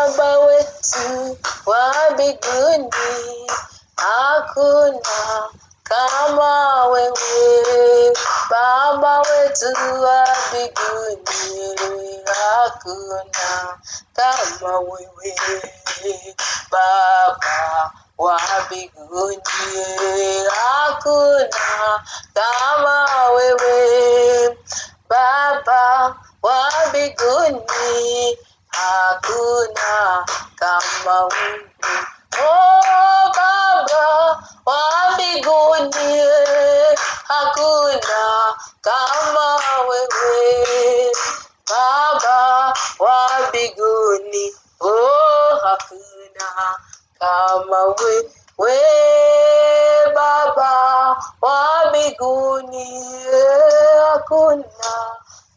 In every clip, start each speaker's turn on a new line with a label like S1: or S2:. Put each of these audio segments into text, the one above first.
S1: Baba wetu wa mbinguni, hakuna kama wewe. Baba wetu wa mbinguni, hakuna kama wewe. Baba wa mbinguni, hakuna kama wewe. Baba wa mbinguni, hakuna kama wewe. Oh Baba wa mbinguni, hakuna kama wewe. Baba wa mbinguni, oh hakuna kama wewe. Baba wa mbinguni, hakuna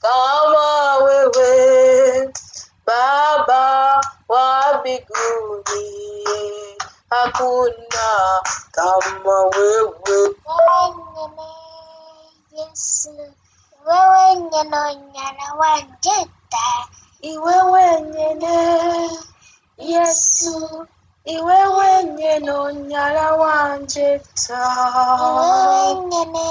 S1: kama wewe. Baba wa mbinguni, hakuna kama wewe.
S2: Yesu, wewe nyeno nyana wanjeta.
S1: Iwewe nyene Yesu, iwewe nyeno nyala wanjeta.
S2: Iwewe nyene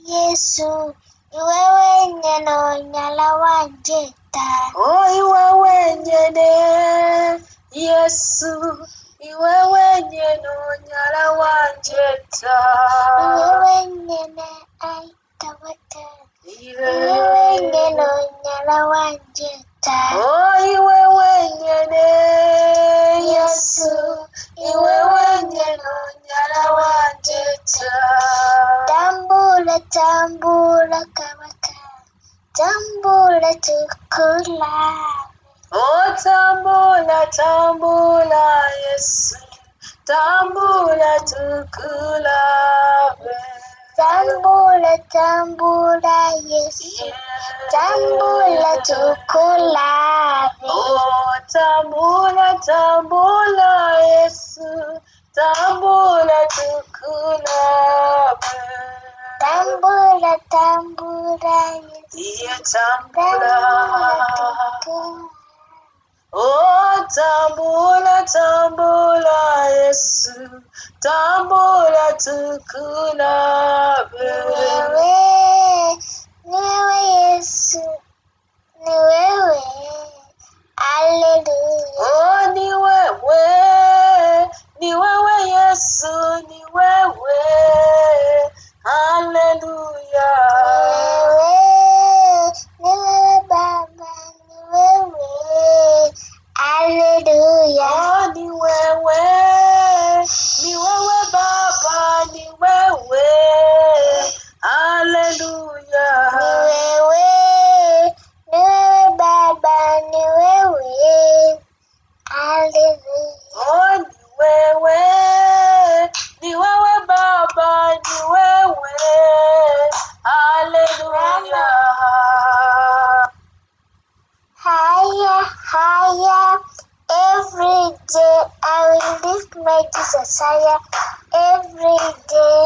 S2: Yesu, iwewe nyeno nyala wanjeta.
S1: Oh iwewe nyene Yesu, iwewe nyeno nyala wanjeta.
S2: Iwewe nyene ayita wata. Iwewe nyeno nyala wanjeta.
S1: Oh iwewe nyene Yesu, iwewe nyeno nyala wanjeta.
S2: Tambula tambula kabaka, tambula tukula.
S1: Oh tambula tambula Yesu, tambula tukulabe.
S2: Tambula tambula Yesu, tambula tukulabe.
S1: Oh tambula tambula Yesu, tambula tukulabe.
S2: Tambula tambula Yesu,
S1: Iye tambula.
S2: tukulabe.
S1: Oh tambula tambula Yesu, tambula tukulabe.
S2: Ni wewe Yesu, ni wewe. Hallelujah.
S1: Oh ni wewe Yesu, ni wewe. Hallelujah.
S2: Ni wewe Baba, ni wewe. Hallelujah.
S1: Oh ni wewe Baba, ni wewe. Hallelujah.
S2: Ni wewe Baba, ni wewe. Hallelujah.
S1: Oh ni wewe Baba, ni wewe. Hallelujah.
S2: Higher, every day I will lift my Jesus higher, every day.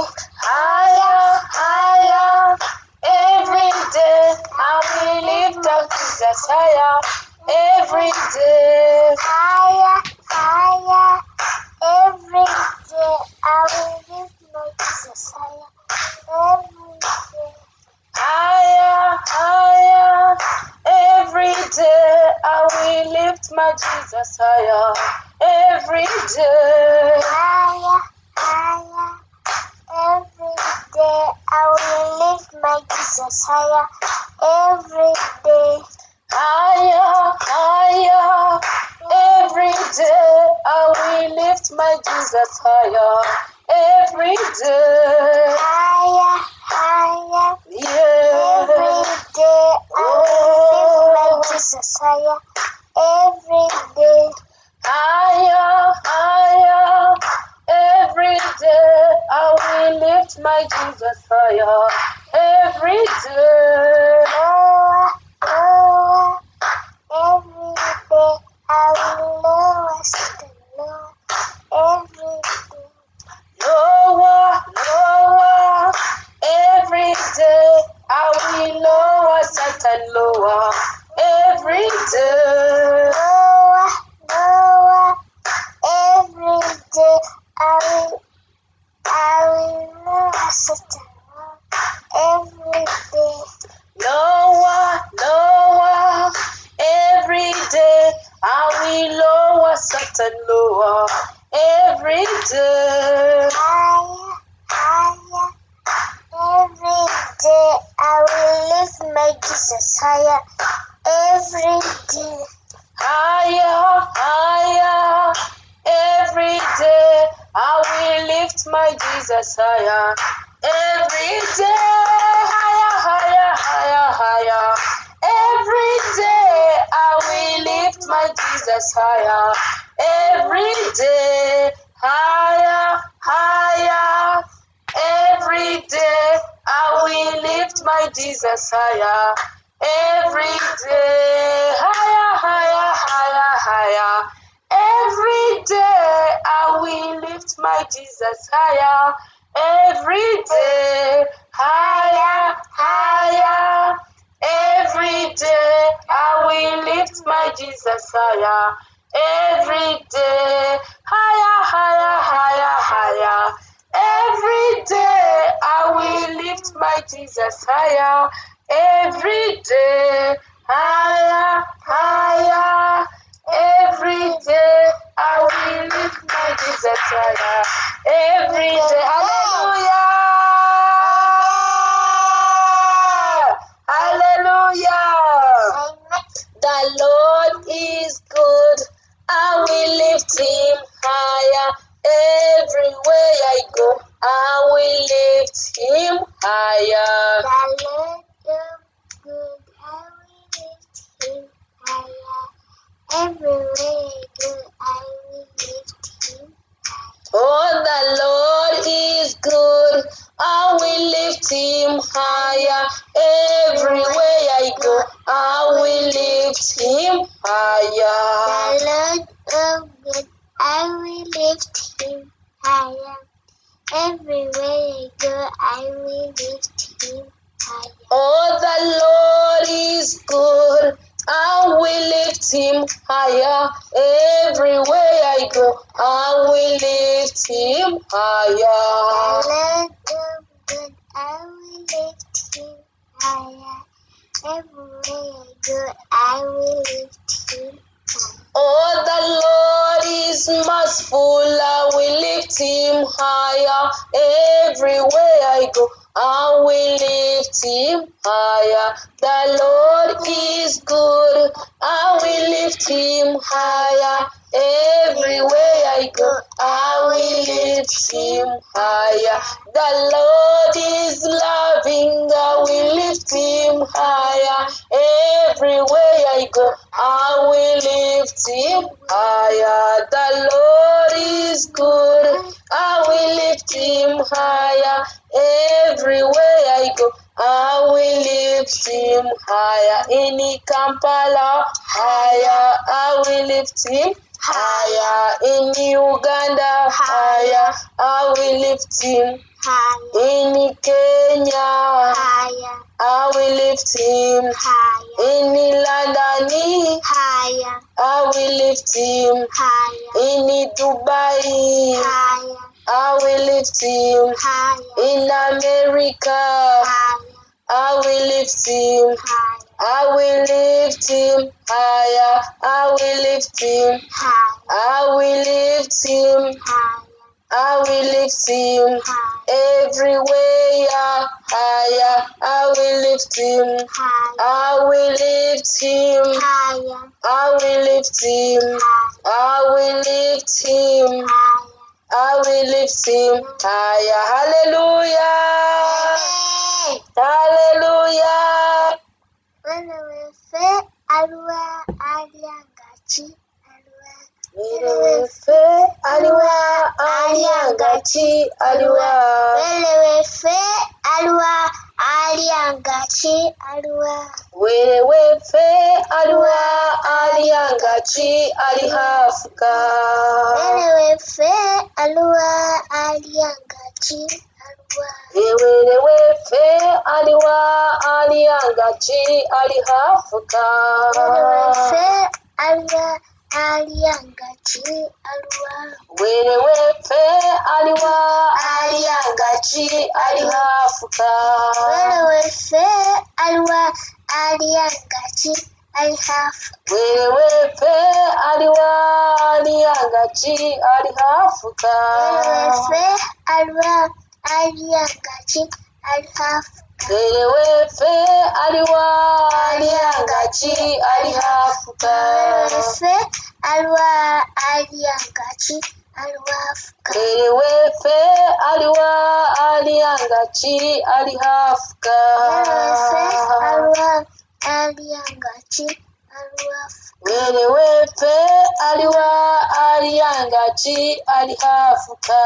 S1: Higher, every day I will lift up Jesus higher, every day.
S2: Higher, every day I will lift my Jesus higher, every day.
S1: Higher, every day I will lift my Jesus higher, every day.
S2: Higher, every day I will lift my Jesus higher, every day.
S1: Higher, every day I will lift my Jesus higher, every day.
S2: Higher,
S1: Yeah.
S2: every day I will lift my Jesus higher, every day.
S1: Higher, every day I will lift my Jesus higher, every day.
S2: Lower, every day I will lower, still lower, every day.
S1: Lower, every day I will lower Satan lower, every day.
S2: higher every day.
S1: Higher, higher, every day I will lift my Jesus higher. Every day, higher, higher, higher, higher. Every day I will lift my Jesus higher. Every day, higher, higher. Every day I will lift my Jesus higher. Every day, higher, higher, higher, higher. Every day I will lift my Jesus higher. Every day, higher, higher. Every day I will lift my Jesus higher. Every day, higher, higher, higher, higher. Every day I will lift my Jesus higher. Every day, higher, higher. Every day I will lift my Jesus higher. Every day, hallelujah, hallelujah. The Lord is good. I will lift him higher. Everywhere I go, I will lift him higher.
S2: The Lord is good. I will lift him higher. Everywhere I go, I will lift him higher.
S1: Oh, the Lord is good. I will lift him higher. Everywhere I go, I will lift him higher.
S2: The Lord is good. I will lift him higher. Everywhere I go, I will lift him higher.
S1: Oh, the Lord is good. I will lift him higher. Everywhere I go, I will lift him higher.
S2: The Lord is good. I will lift him higher. Everywhere I go, I will lift him higher.
S1: Oh, the Lord is merciful. I will lift him higher. Everywhere I go, I will lift him higher. The Lord is good. I will lift him higher. Everywhere I go, I will lift him higher. The Lord is loving. I will lift him higher. Everywhere I go, I will lift him higher. The Lord is good. I will lift him higher. Everywhere I go, I will lift him higher. In Kampala, higher, I will lift him higher. In Uganda, higher, I will lift him
S2: Higher,
S1: in Kenya,
S2: higher,
S1: I will lift him
S2: higher,
S1: in London,
S2: higher,
S1: I will lift him
S2: higher,
S1: in Dubai,
S2: higher,
S1: I will lift him
S2: higher,
S1: in America,
S2: higher,
S1: I will lift him,
S2: higher,
S1: I will lift him higher, I will lift him,
S2: higher,
S1: I will lift him,
S2: higher,
S1: I will lift him
S2: higher,
S1: everywhere higher, I will lift him,
S2: higher,
S1: I will lift him,
S2: higher,
S1: I will lift him, I will lift him,
S2: higher.
S1: I will lift him higher. Hallelujah, hallelujah.
S2: Werewefe aluwa aliangachi aluwa.
S1: Werewefe aliwa aliangachi aliwa.
S2: Werewefe aluwa aliangachi aluwa.
S1: Werewefe aliwa aliangachi alihafuka.
S2: Werewefe aluwa aliangachi aluwa.
S1: Werewefe aliwa aliangachi alihafuka.
S2: Werewefe aluwa aliangachi aluwa.
S1: Werewefe aliwa aliangachi alihafuka.
S2: Werewefe aluwa aliangachi alihafuka.
S1: Werewefe aliwa aliangachi alihafuka.
S2: Werewefe aluwa aliangachi alihafuka.
S1: Mwene wefe aliwa aliangaki alihafuka.
S2: Wefe aliwa aliangaki alihafuka.
S1: Mwene wefe aliwa aliangaki alihafuka.
S2: Wefe aliwa aliangaki alihafuka.
S1: Mwene wefe aliwa aliangaki alihafuka.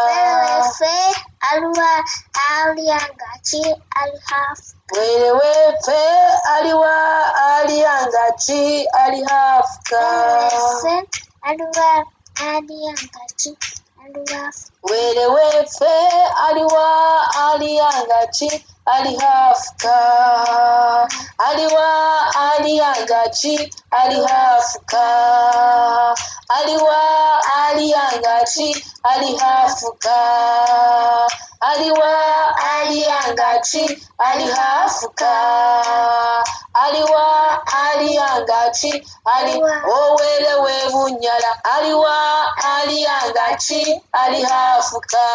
S2: Wefe aliwa aliangaki alihafuka.
S1: Mwene wefe aliwa aliangaki alihafuka.
S2: Wefe aliwa aliangaki alihafuka.
S1: Mwene wefe aliwa aliangaki alihafuka. Aliwa aliangaki alihafuka. Aliwa aliangaki alihafuka. Aliwa aliangaki alihafuka. Aliwa aliangaki owele webunyala. Aliwa aliangaki alihafuka.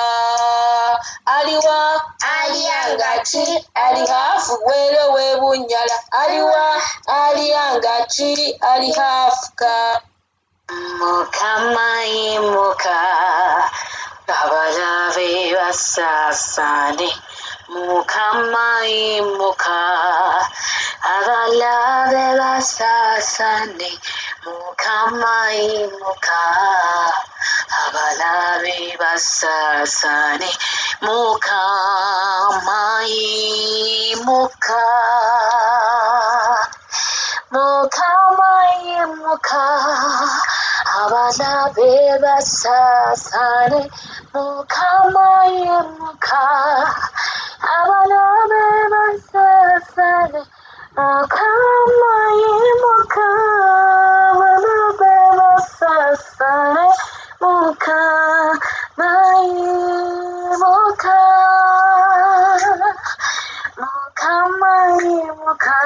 S1: Aliwa aliangaki alihafuka wele webunyala. Aliwa aliangaki alihafuka.
S3: Mukama imuka abalabe basasane. Mukama imuka abalabe basasane. Mukama imuka abalabe basasane. Mukama imuka. Mukama imuka abalabe basasane. Mukama imuka abalabe basasane. Mukama imuka abalabe basasane. Mukama imuka. Mukama imuka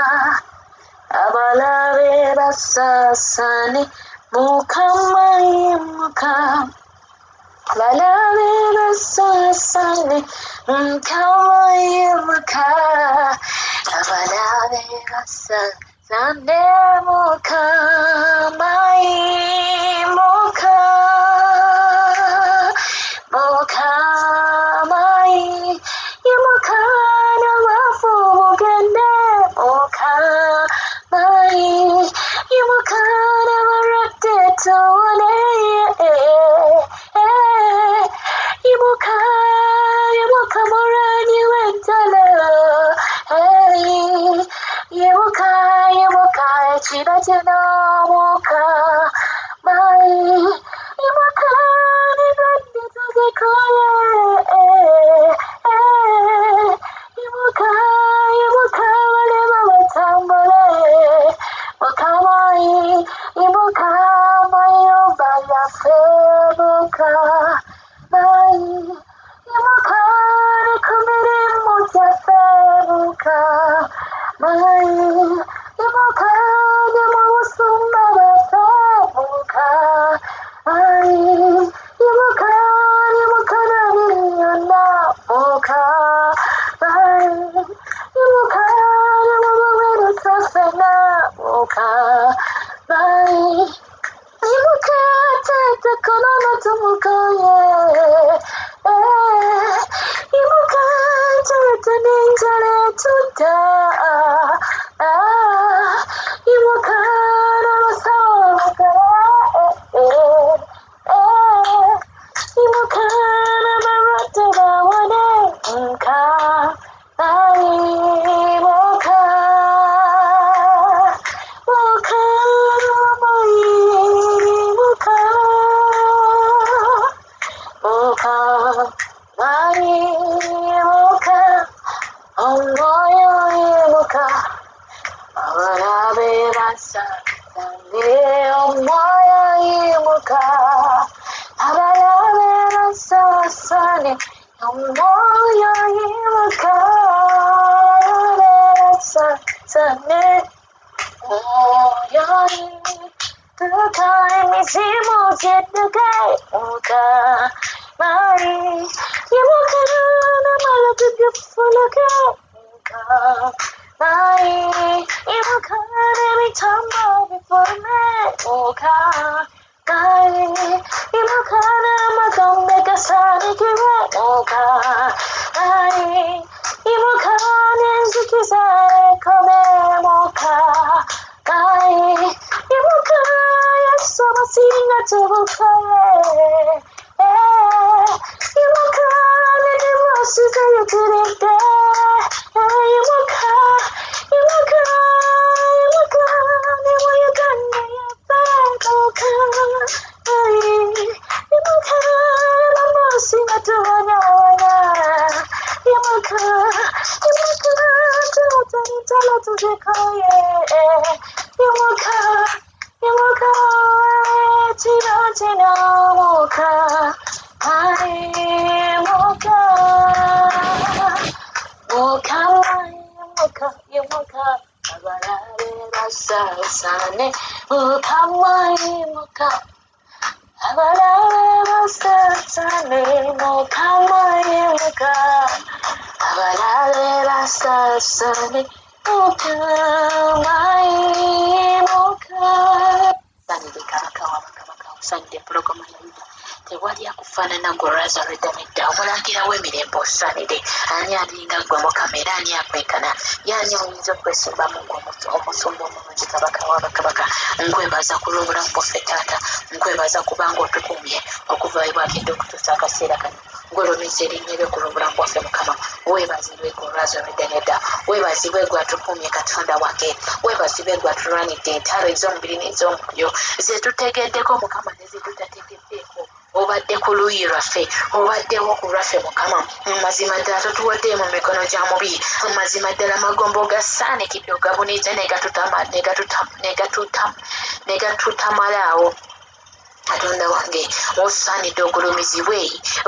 S3: abalabe basasane. Mukama imuka abalabe basasane. Mukama imuka abalabe basasane. Mukama imuka. Mukama imuka n'abafu bugende. Mukama imuka n'abarwadde tuwone. Imuka imuka muranyi w'eddala. Imuka imuka ekiro kino. Mukama imuka n'endwadde tuzikole. Imuka imuka balema batambule. Mukama imuka amayumba gaffe. Mukama imuka ne ku mirimu gyaffe. Mukama imuka ne mu busumba bwaffe. Mukama imuka imuka na biri byonna. Mukama imuka ne mu buweereza ffenna. Mukama imuka taata kolona tumukoye. Imuka taata n'enjala etutta. Imuka n'abasawo bakole. Imuka n'abalwadde bawone. Mukama imuka. Mukama imuka. Mukama imuka. Omwoyo imuka abalabe basasane. Omwoyo imuka abalabe basasane. Omwoyo imuka abalabe basasane. Omwoyo imuka emizimu gidduke. Mukama yimuka n'amala tubyefuluke naye yimuka n'emitambo bifume naye yimuka n'amagombe gasaanikirwe naye yimuka n'enzikiza ekome naye yimuka yesu abasinga tubukoye yimuka n'edimusi zeyitiridde yimuka yimuka yimuka ne mu Uganda yefetuka yimuka n'amusi nga tuwonyawonya yimuka yimuka tutanitala tuzikoye yimuka yimuka kino muka yimuka muka yimuka abalabe basaasane Mukama yimuka abalabe basaasane Mukama yimuka abalabe basaasane Mukama yimuka. Sanide kabaka sanide porogoma ya Yuda tewali akufaanana gwe Lazarus nedda omulangira w'emirembe osanide ani alinga gwe Mukama era ani akwenkana y'ani oyinza okwesimbamu omusumba omulungi kabaka w'abakabaka nkwebaza ku lw'obulamu bwaffe taata nkwebaza kubanga otukumye okuva ebwakidde okutuusa akaseera kano ng'olumiza erinnya lyo ku lw'obulamu bwaffe Mukama weebazibwe gwe Lazarus nedda weebazibwe gwe atukumye Katonda wange weebazibwe gwe atulwanidde entalo ez'omubiri n'ez'omwoyo zetutegeddeko Mukama ne zetutategeddeeko obadde ku luuyi lwaffe obaddewo ku lwaffe Mukama mazima ddala totuwadde mu mikono gya mubi mazima ddala amagombo gasaanikidde ogabunize ne gatutamalawo Katonda wange osaanidde ogulumizibwe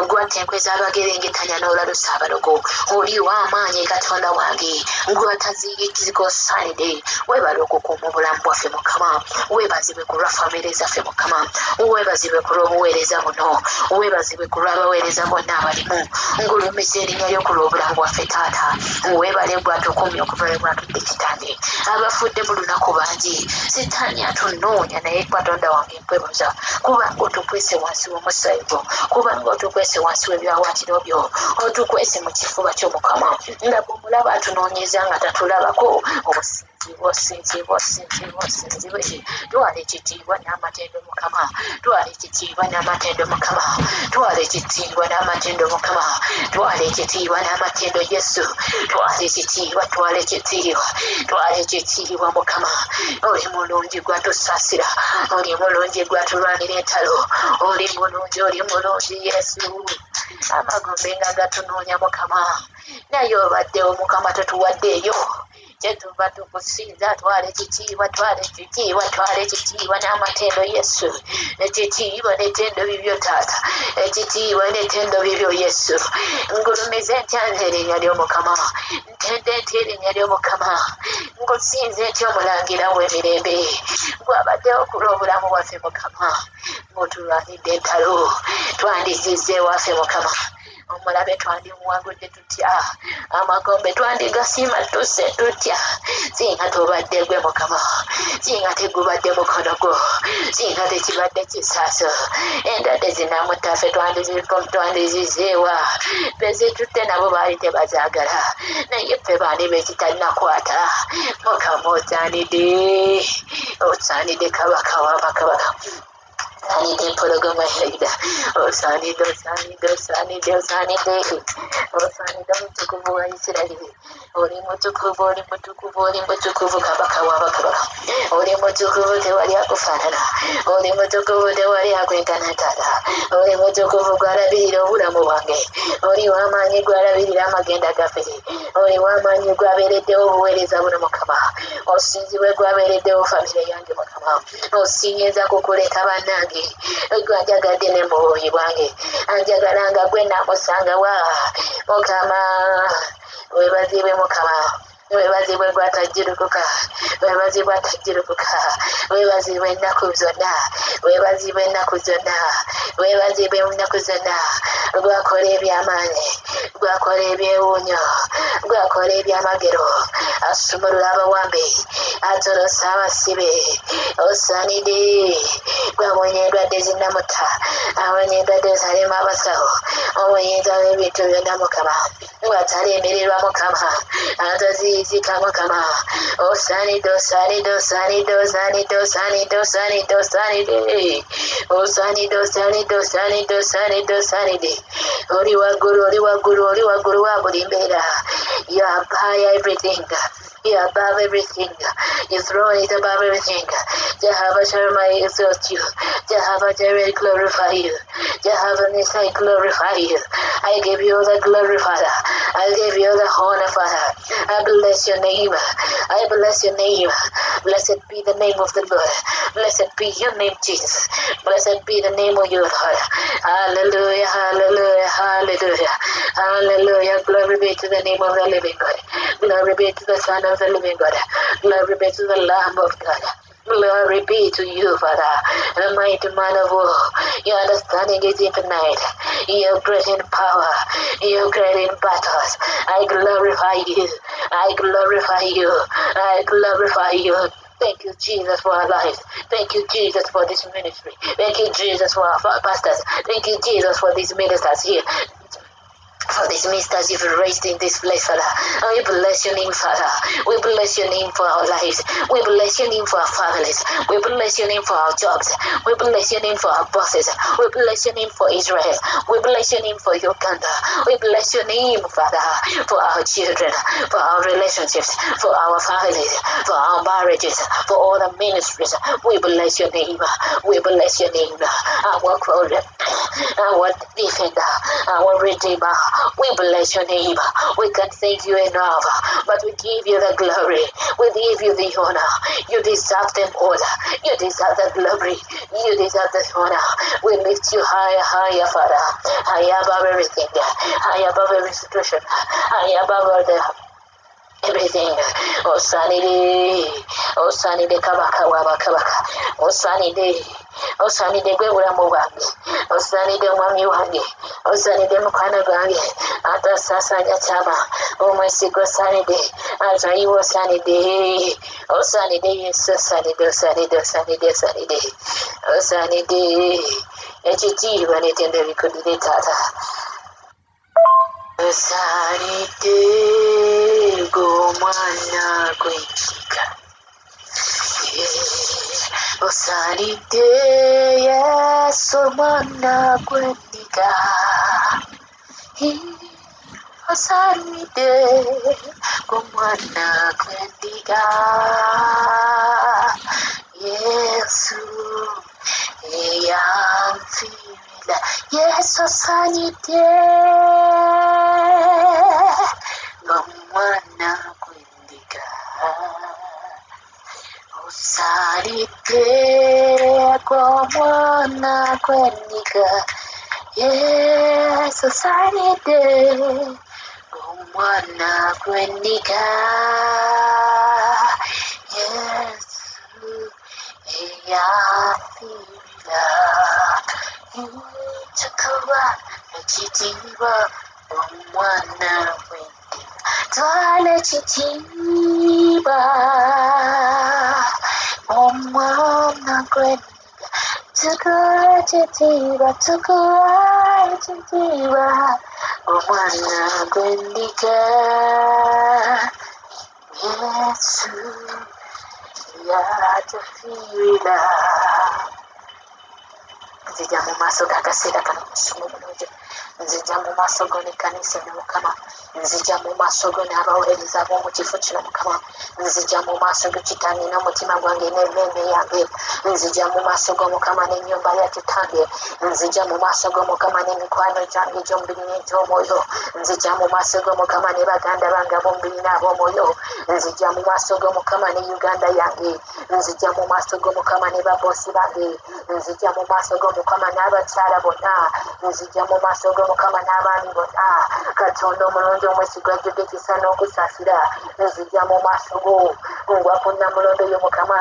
S3: gw'atta enkwe z'abagerengetanya n'olalusa abalogo oli w'amaanyi Katonda wange gw'ataziyikiziga osaanidde weebale okukuuma obulamu bwaffe Mukama weebazibwe ku lwa famire zaffe Mukama weebazibwe ku lw'obuweereza buno weebazibwe ku lw'abaweereza bonna abalimu ngulumiza erinnya lyo ku lw'obulamu bwaffe taata weebale gw'atukumye okuva we bwatudde kitange abafudde mu lunaku bangi sitaani atunoonya naye Katonda wange nkwebaza kubanga otukwese wansi w'omusaayi gwo kubanga otukwese wansi w'ebiwawaatiro byo otukwese mu kifuba kyo Mukama nga bw'omulaba atunoonyeza nga tatulabako osinzibwe twala ekitiibwa n'amatendo Mukama twala ekitiibwa n'amatendo Mukama twala ekitiibwa n'amatendo Mukama twala ekitiibwa n'amatendo Yesu twala ekitiibwa Mukama oli mulungi gwatusaasira oli mulungi gwatulwanira entalo oli mulungi Yesu amagombe nga gatunoonya Mukama naye obaddewo Mukama totuwaddeeyo kyetuva tukusinza twala ekitiibwa n'amatendo Yesu ekitiibwa n'etendo bibyo taata ekitiibwa n'etendo bibyo Yesu ngulumiza entyanza erinnya ly'Omukama ntende ntya erinnya ly'Omukama ngusinze ntya omulangira w'emirembe gwabaddewo ku lw'obulamu bwaffe Mukama ng'otulwanidde entalo twandizizza ewaffe Mukama omulabe twandimuwagudde tutya amagombe twandigasiima tusse tutya singa tobadde gwe Mukama singa tegubadde mukono gwo singa tekibadde kisaaso endwadde zinamutaffe twandizizeewa bezitutte nabo baali tebazaagala naye ffe baani bekitalinakwata Mukama osaanidde kabaka w'abakabaka osaanidde empologoma ya Yuda osaanidde omutukuvu wa Isirayiri oli mutukuvu kabaka w'abakabaka oli mutukuvu tewali akufaanana oli mutukuvu tewali akwenkana taata oli mutukuvu gwalabirira obulamu bwange oli w'amaanyi gwalabirira amagenda gaffe oli w'amaanyi gwabeereddewo obuweereza buno Mukama osinzibwe gwabeereddewo famire yange Mukama osinza kukuleka bannange gwanjagadde ne mubuuyi bwange anjagalanga gwe naamusanga wa Mukama weebazibwe Mukama weebazibwe gwatajjurukuka weebazibwe ennaku zonna weebazibwe mu nnaku zonna lwakola ebyamaanyi lwakola ebyewuunyo lwakola ebyamagero asumulula abawambe atolosa abasibe osaanidde gwawonya endwadde zinnamuta awonya endwadde zalema abasawo obuyinza bw'ebintu byonna mukama watalemererwa mukama ataziyizika mukama osaanidde osaanidde osaanidde osaanidde osaanidde osaanidde osaanidde osaanidde osaanidde osaanidde osaanidde osaanidde oli waggulu oli waggulu oli waggulu wa buli mbeera you are high everything. You are above everything. Your throne is above everything. Jehovah Shammah exalt you. Jehovah Jireh glorify you. Jehovah Nissi glorify you. I give you the glory, Father. I give you the honor, Father. I bless your name. I bless your name. Blessed be the name of the Lord. Blessed be your name, Jesus. Blessed be the name of your Lord. Hallelujah, hallelujah, hallelujah. Hallelujah. Glory be to the name of the living God. Glory be to the Son of the living God. Glory be to the Lamb of God. Glory be to you, Father, the mighty man of war. Your understanding is infinite. You're great in power. You're great in battles. I glorify you. I glorify you. I glorify you. Thank you, Jesus, for our lives. Thank you, Jesus, for this ministry. Thank you, Jesus, for our pastors. Thank you, Jesus, for these ministers here. For these ministers you've raised in this place, Father. And we bless your name, Father. We bless your name for our lives. We bless your name for our families. We bless your name for our jobs. We bless your name for our bosses. We bless your name for Israel. We bless your name for Uganda. We bless your name, Father, for our children, for our relationships, for our families, for our marriages, for all the ministries. We bless your name. We bless your name. Our quote, our defender, our redeemer. We bless your name. We can't thank you enough, but we give you the glory. We give you the honor. You deserve them all. You deserve the glory. You deserve the honor. We lift you higher, higher, Father. Higher above everything. Higher above every situation. Higher above all the everything. Osanide kabaka wabakabaka. Osanide gwe bulamu bwange. Osanide omwami wange. Osanide mukwano gwange. Atasasanya kyama. Omwesiga osanide. Atayiwa osanide. Osanide Yesu osanide osanide osanide osanide. Osanide. Ekitiibwa n'ettendo bikuddire taata. Osanide g'omwana gw'enkiga. Osanide Yesu omwana gw'endiga. Osanide g'omwana gw'endiga. Yesu eyamfiirira. Yesu osanide g'omwana gw'endiga. Osanide g'omwana gw'endiga. Yesu osanide g'omwana gw'endiga. Yesu eyafiirira. Tukuba ekitiibwa omwana gw'endiga. Twala ekitiibwa omwana gw'endiga. Tukuba ekitiibwa, tukuba ekitiibwa omwana gw'endiga. Yesu yatufiirira. Nzija mu maaso g'akaseera kano musumu bulungi. Nzija mu maaso go n'ekkanisa eno Mukama. Nzija mu maaso go n'abaweereza b'omu kifo kino Mukama. Nzija mu maaso go kitange n'omutima gwange n'emmeeme yange. Nzija mu maaso go Mukama n'ennyumba ya kitange. Nzija mu maaso go Mukama n'emikwano gyange gy'omubiri n'egy'omwoyo. Nzija mu maaso go Mukama ne baganda bange ab'omubiri n'ab'omwoyo. Nzija mu maaso go Mukama ne Uganda yange. Nzija mu maaso go Mukama ne babosi bange. Nzija mu maaso go Mukama n'abakyala bonna. Nzija mu maaso go Mukama n'abaami bonna. Katonda omulungi omwesigwa ajjudde ekisa n'okusaasira. Nzija mu maaso go ngwa ku Nnamulondo yo Mukama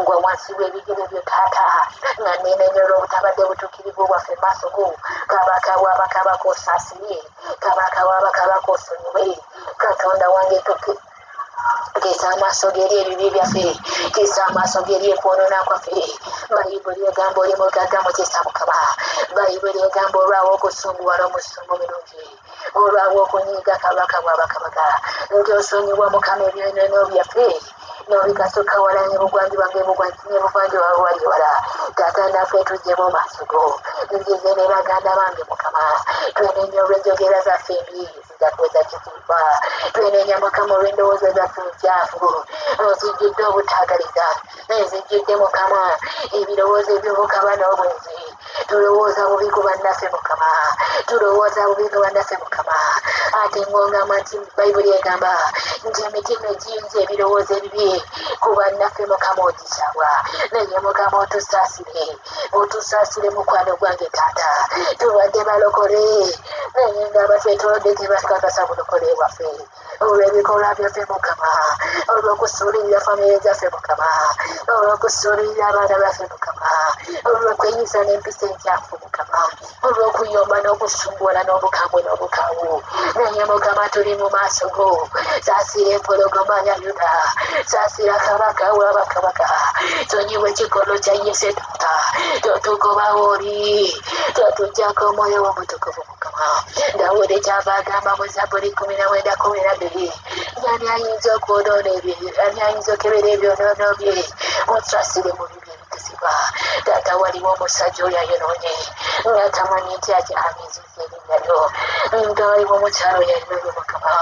S3: ngwa wansi w'ebigere byo taata nga nenenyola obutabadde butuukirivu bwaffe maaso go kabaka w'abakabaka osaasire kabaka w'abakabaka osonyiwe katonda wange kesa amaaso geri ebibi byaffe kesa amaaso geri okwonoona kwaffe bayibuli egamba oli mugagga mukisa Mukama bayibuli egamba olwawo okusunguwala omusungu mirungi olwawo okunyiiga kabaka bw'abakabaka nti osonyiwa Mukama ebyonoono byaffe n'obikasuka wala n'ebugwanjuba n'ebuvanjuba wali wala taata naffe tujjemu maaso go nzize ne baganda bange Mukama twenenya olw'enjogera zaffe embi zijakweza kitiibwa twenenya Mukama olw'endowooza zaffe enkyafu ozijjudde obutaagaliza ezijjudde Mukama ebirowoozo eby'obukaba n'obwenzi tulowooza bubi ku bannaffe Mukama tulowooza bubi ku bannaffe Mukama ate ng'ongamba nti bayibuli egamba nti emitima egiyinza ebirowoozo ebibi ku bannaffe Mukama ogisabwa naye Mukama otusaasire mukwano gwange taata tubadde balokole naye ng'abatwetolodde tebakakasa bulokole bwaffe olw'ebikolwa byaffe Mukama olw'okusuulirira famire zaffe Mukama olw'okusuulirira abaana baffe Mukama olw'okweyisa n'empisa enkyafu Mukama olw'okuyomba n'okusunguwala n'obukambwe n'obukaawu naye Mukama tuli mu maaso go saasira empologoma ya Yuda saasira kabaka w'abakabaka sonyiwa ekikolo kya Yese taata totugobawo oli totujjako omwoyo w'omutukuvu Mukama Dawudi kyava agamba mu Zabbuli 19:12 ani ayinza okwonoona ebyo ani ayinza okebera ebyonoono bye otusasire mu bibi ebikisiba taata waliwo omusajja oyo ayonoonye nga tamanyi nti akyamiziza erinnya lyo nga waliwo omukyalo yayonoonye Mukama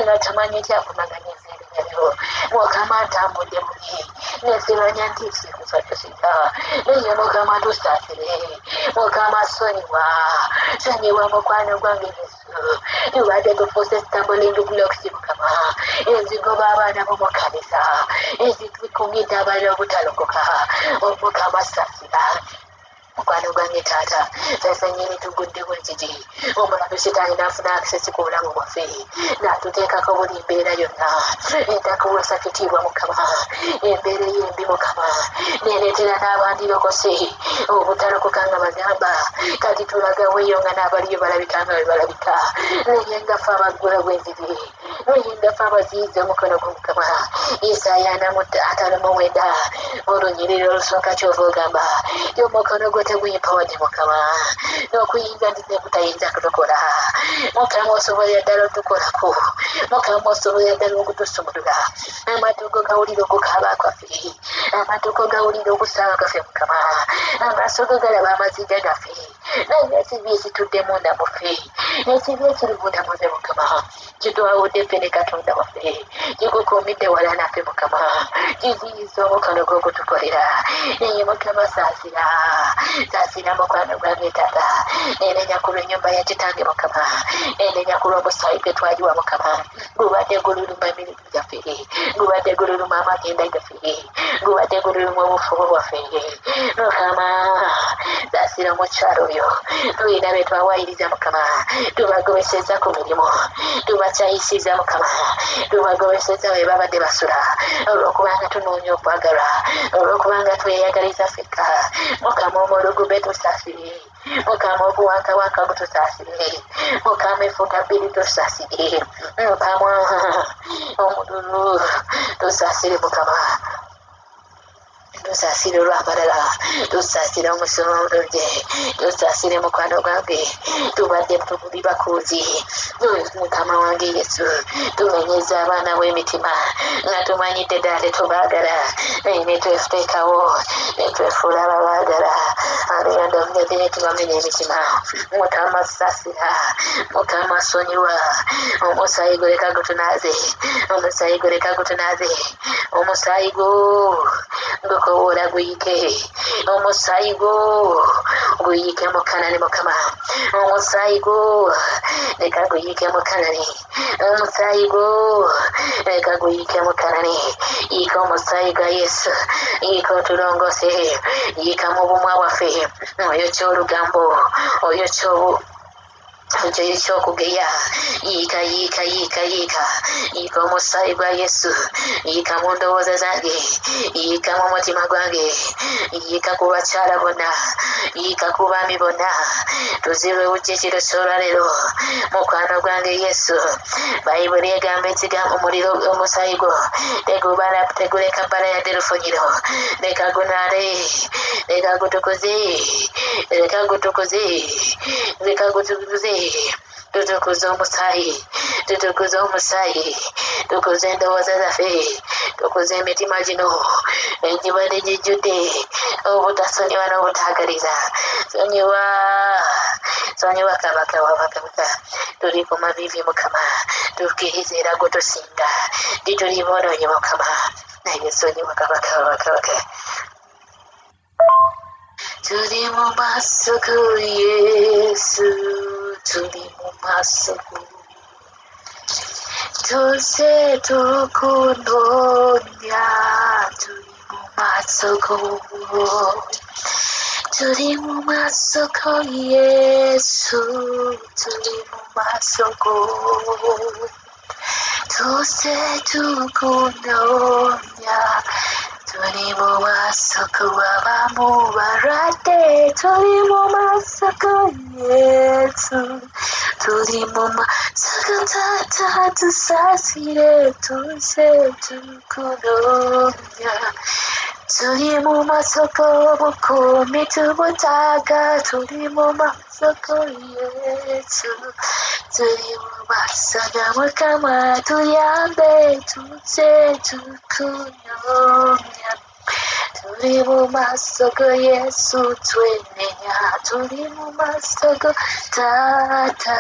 S3: nga tamanyi nti akumaganyiza erinnya lyo Mukama ntambudde bubi nesimanya nti sikusatusiza naye Mukama tusaasire Mukama sonyiwa mukwano gwange Yesu tubadde tufuuse stumbling blocks Mukama ezigoba abaana b'omukanisa ezitukumidde abaana obutalokoka Mukama saasira mukwano gwange taata feffe nnyini tugudde bwekiti omulabe sitaani n'afuna akisesi ku bulamu bwaffe n'atuteekako buli mbeera yonna entakuweesa kitiibwa Mukama embeera ey'embi Mukama neereetera n'abandirokose obutalokoka nga bagamba kati tulagaweeyo nga n'abaliyo balabika nga bwe balabika naye ngaffe abaggula bw'enziri naye ngaffe abaziyiza omukono gw'Omukama Isaaya 5:9 olunyiriri olusooka kyova ogamba y'omukono gwe teguyimpa Mukama n'okuyinza nti nekutayinza kutukola Mukama osobolera ddala otukolako Mukama osobolera ddala okutusumulula amatuuko gawulira okukaaba kwaffe amatuuko gawulira okusaba kwaffe Mukama amaaso go galaba amaziga gaffe naye ekibi ekitudde munda muffe ekibi ekiri munda muze Mukama kitwawudde ffe ne Katonda waffe kikukuumidde wala naffe Mukama kiziyiza omukono gw'okutukolera naye Mukama saasira mukwano gwange taata nenenya ku lw'ennyumba ya kitange Mukama nenenya ku lw'omusaayi gwe twayiwa Mukama gubadde gululuma emirimu gyaffe gubadde gululuma amagenda gaffe gubadde gululuma obufubo bwaffe Mukama saasira omukyalo oyo tulina be twawayiriza Mukama tubagobeseza ku mirimu tubakyayisiza Mukama tubagobeseza we babadde basula olw'okubanga tunoonya okwagalwa olw'okubanga tweyagaliza ffekka Mukama omulugube tusaasire Mukama obuwankawanka gutusaasire Mukama efuga bbiri tusaasire Mukama omululu tusaasire Mukama tusaasire olw'abalala tusaasire omusomo omulungi tusaasire mukwano gwange tubadde tuli bakuuzi Mukama wange Yesu tumenyeza abaana b'emitima nga tumanyidde ddala tetubaagala naye ne tweteekawo ne twefuula ababaagala abeyandovudde ne tubamenya emitima Mukama saasira Mukama sonyiwa omusaayi gwo leka gutunaaze omusaayi gwo leka gutunaaze omusaayi gwo ngokowoola guyike omusaayi gwo guyike mu Kanani Mukama omusaayi gwo leka guyike mu Kanani omusaayi gwo leka guyike mu Kanani yika omusaayi gwa Yesu yika otulongose yika mu bumwa bwaffe oyo ky'olugambo oyo ekyokugeya yiika omusaayi gwa yesu yiika mu ndowooza zange yiika mu mutima gwange yiika ku bakyala bonna yiika ku baami bonna tuzirwe bujja ekiro ky'olwaleero mukwano gwange yesu bayibuli egamba ekigamba omuliro omusaayi gwo teguleka bbala yadde lufunyiro leka gunaale leka gutukuze tutukuze omusaayi tukuze endowooza zaffe tukuze emitima gino egibadde gijjudde obutasonyiwa n'obutaagaliza sonyiwa kabaka wabakabaka tuli ku mavivi mukama tukkiriza era gwe tusinga tituli boonoonyi mukama naye sonyiwa kabaka wabakabaka tuli mu maaso go yesu tuli mu maaso go tuze tukunoonya tuli mu maaso go tuli mu maaso go yesu tuli mu maaso go tuze tukunoonya tuli mu maaso go abamu balwadde tuli mu maaso go yesu tuli mu maaso go taata tusaasire tuze tukunoonya tuli mu maaso go bukuumi tubutaaga tuli mu maaso go yesu tuli mu maaso ga mukama tuyambe tuze tukunoonya tuli mu maaso go yesu twenenya tuli mu maaso go taata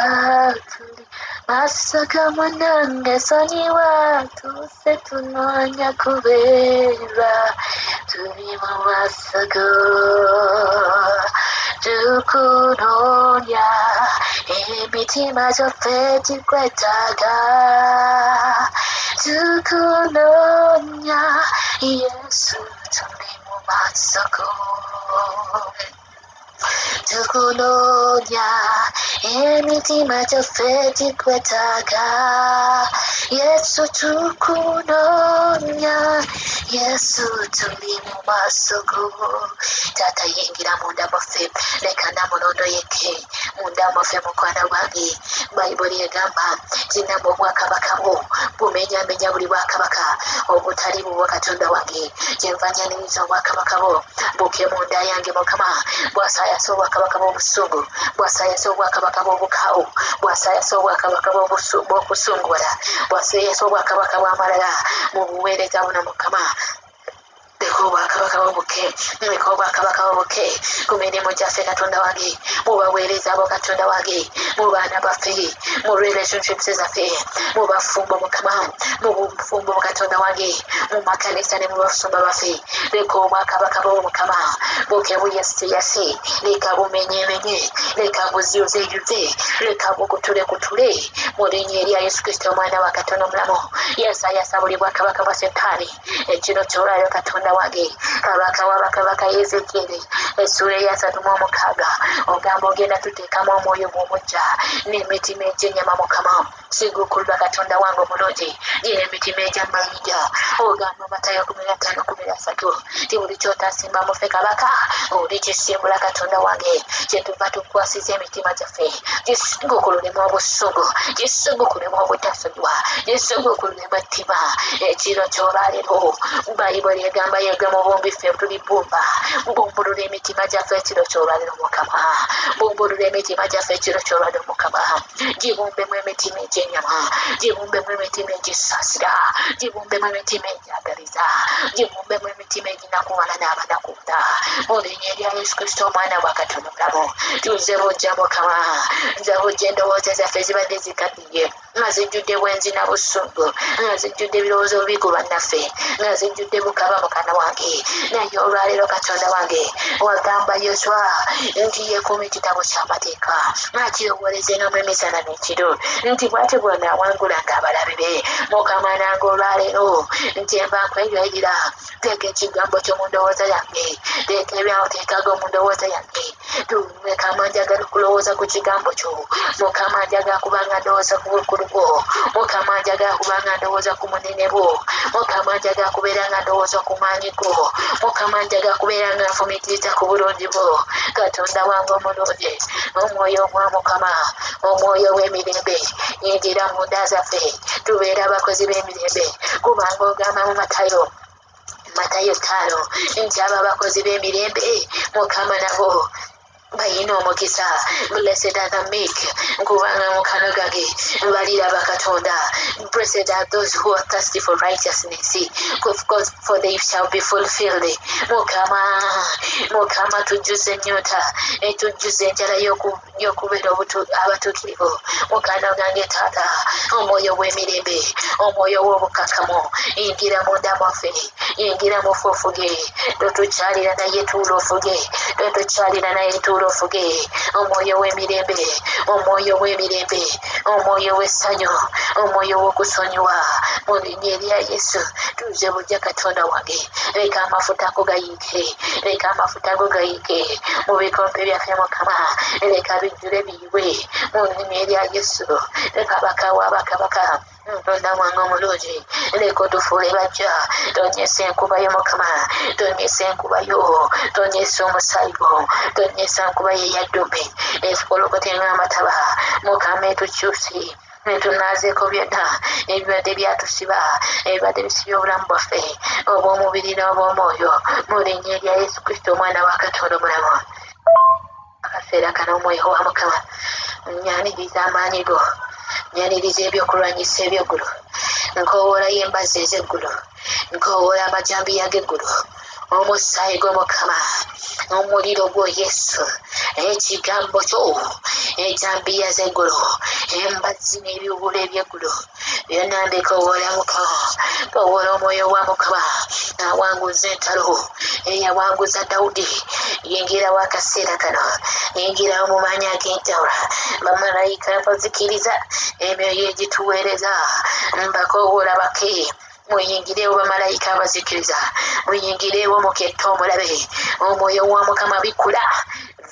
S3: tuli maaso ga munange sonyiwa tuze tunoonya kubeera tuli mu maaso go tukunoonya emitima gyaffe gikwetaaga tukunoonya yesu tuli mu maaso go tukunoonya emitima gyaffe gikwetaaga yesu tukunoonya yesu tuli mu maaso go taata yingira munda mwaffe leka namulondo yekke munda mwaffe mukwano gwange bayibuli egamba zinamba obwakabaka bwo bumenyamenya buli bwakabaka obutali bubwo katonda wange kyenva nyaniriza obwakabaka bwo buke munda yange mukama bwasayasa obwakabaka bw'obusungu bwasayasa obwakabaka bw'obukaawu bwasayasa obwakabaka bw'okusungula bwasayasa obwakabaka bw'amalala mu buweereza buno mukama leka obwakabaka bubuke leka obwakabaka bubuke ku mirimu gyaffe katonda wange mu baweereza bo katonda wange mu baana baffe mu relationships zaffe mu bafumbo mukama mu bufumbo katonda wange mu makanisa ne mu basumba baffe leka obwakabaka bwo mukama buke buyaseyase leka bumenyemenye leka buziyuzeyuze leka bukutule mu linnya erya yesu kristo omwana wa katonda omulamu yasayasa buli bwakabaka bwa setaani ekiro kyolwayo katonda wange kabaka wabakabaka yezekere essula eya 36 ogamba ogenda tuteekamu omwoyo gw'omujja n'emitima egy'ennyama mukama sigukulwa katonda wange omulungi gino emitima egy'amayinja ogamba Matayo 15:13 ti buli kyotasimba mufe kabaka oli kisimbula katonda wange kyetuva tukwasiza emitima gyaffe gisigukululemu obusungu gisigukulemu obutasonyiwa gisigukulemu ettima ekiro kyolwaleero bayibuli egamba yega mu bumbi ffe tuli bbumba bumbulula emitima gyaffe ekiro kyolwaleero mukama bumbulula emitima gyaffe ekiro kyolwaleero mukama gibumbemu emitima egy'ennyama gibumbemu emitima egisaasira gibumbemu emitima egyagaliza gibumbemu emitima eginakuwala n'abanakuwala mu linnya erya yesu kristo omwana wa katonda omulamu tuze bujja mukama nze bujja endowooza zaffe zibadde zikaddiye nga zijjudde bwenzi na busungu nga zijjudde ebirowoozo bibi ku bannaffe nga zijjudde bukaba mukama wange naye olwaleero katonda wange wagamba yoswa nti yekuuma ekitabo ky'amateeka akirowoolezengamu emisana n'ekiro nti bw'ati bw'onaawangulanga abalabe be mukama nange olwaleero nti enva nkwegayirira teeka ekigambo kyo mu ndowooza yange teeka ebyawo teekago mu ndowooza yange Mukama njagala okulowooza ku kigambo kyo. Mukama njagala kubanga ndowooza ku bukulu bwo. Mukama njagala kubanga ndowooza ku munene bwo. Mukama njagala kubeera nga ndowooza ku maanyi go. Mukama njagala kubeera nga nfumiitiriza ku bulungi bwo. Katonda wange omulungi, omwoyo omwa Mukama, omwoyo w'emirembe, yingira munda zaffe tubeere abakozi b'emirembe, kubanga ogamba mu Matayo 5 nti abo abakozi b'emirembe Mukama nabo bayina omukisa. Blessed are the meek, kubanga mukano gage baliraba Katonda. Blessed are those who are thirsty for righteousness, for they shall be fulfilled. Mukama tujjuze ennyota, tujjuze enjala y'okubeera abatuukirivu. Mukano gange Taata, omwoyo w'emirembe, omwoyo w'obukkakkamu, yingira munda mwaffe, yingira mu ffe ofuge. Totukyalira naye tuula ofuge, totukyalira naye tuula ofuge. Omwoyo w'emirembe, omwoyo w'emirembe, omwoyo w'essanyu, omwoyo w'okusonyiwa, mu linnya erya Yesu tuze bujja Katonda wange. Leka amafuta go gayiike, leka amafuta go gayiike mu bikompe byaffe Mukama, leka bijjule biyiwe mu linnya erya Yesu. Leka bakawa bakabaka Katonda wange omulungi, leka otufuule bajja. Tonnyesa enkuba yo Mukama, tonnyesa enkuba yo, tonnyesa omusaayi gwo, tonnyesa enkuba ye yaddume efukolokotenga amataba. Mukama etukyusi netunaazeeko byonna ebibadde byatusiba, ebibadde bisibye obulamu bwaffe obw'omubiri n'obw'omwoyo, mu linnya erya Yesu Kristo omwana wa Katonda omulamu. Akaseera kano omwoyo wa Mukama nyaniriza amaanyi go, nyaniriza ebyokulwanyisa eby'eggulu, nkowoola y'embazzi ez'eggulu, nkowoola amajambiya g'eggulu, omusaayi gwo Mukama, omuliro gwo Yesu, ekigambo kyo, ejambiya z'eggulu, embazzi n'ebiwuula eby'eggulu, byonna mbikowoola Mukama. Kowoola omwoyo wa Mukama awanguza entalo eyawanguza Dawudi. Yingirawo akaseera kano, yingirawo mu maanyi ag'enjawulo. Bamalayika bazikiriza emyoyo egituweereza, mbakowoola bake. Muyingirewo bamalayika abazikiriza, muyingirewo mukette omulabe. Omwoyo wa Mukama bikula.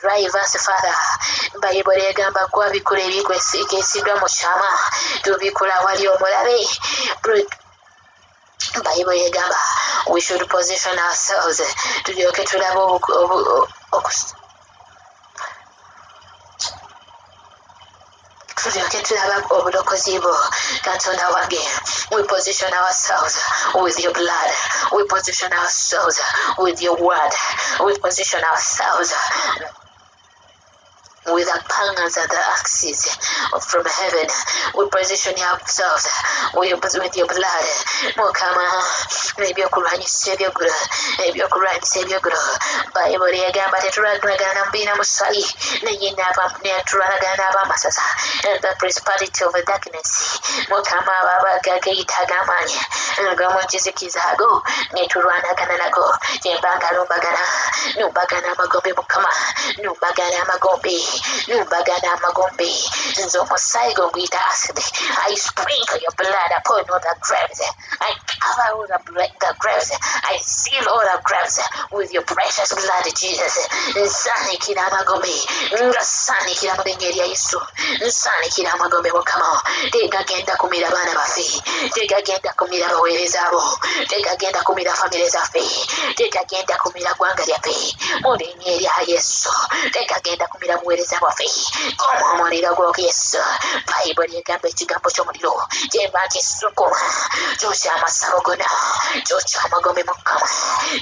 S3: Drivers Father, Bayibuli egamba gwa bikula ebyekwesigwa mu kyama, tubikula wali omulabe. Bayibuli egamba we should position ourselves, tulyoke tulabe tulyoke tulaba obulokozi bwo Katonda wange. We position ourselves with your blood, we position ourselves with your word, we position ourselves with the pangers and the axes from heaven. We position ourselves with your blood. Mukama, ebyokulwanyisa eby'eggulu, ebyokulwanyisa eby'eggulu. Bayibuli egamba tetulwanagana na mubiina musaayi, naye netulwanagana n'ab'amasasa, the principality of darkness. Mukama, abagagayita ag'amaanyi ag'omukizikiza ago netulwanagana nago. Kyembanga numbagana amagombe Mukama, numbagana amagombe, numbagana amagombe. Nze omusaayi gwo nguyita acid. I sprinkle your blood upon all the graves. I cover all the graves. I seal all the graves with your precious blood, Jesus. Nsaanikira amagombe, ngasaanikira mu linnya erya Yesu. Nsaanikira amagombe Mukama. Tegagenda kumira abaana baffe, tegagenda kumira abaweereza bo, tegagenda kumira famire zaffe, tegagenda kumira ggwanga lyaffe mu linnya erya Yesu. Tegagenda kumira muweereza bwaffe koma omuliro gwo Yesu. Bayibuli egamba ekigambo ky'omuliro kyemba kisukuma, kyokya amasabo gonna, kyokya amagombe Mukama,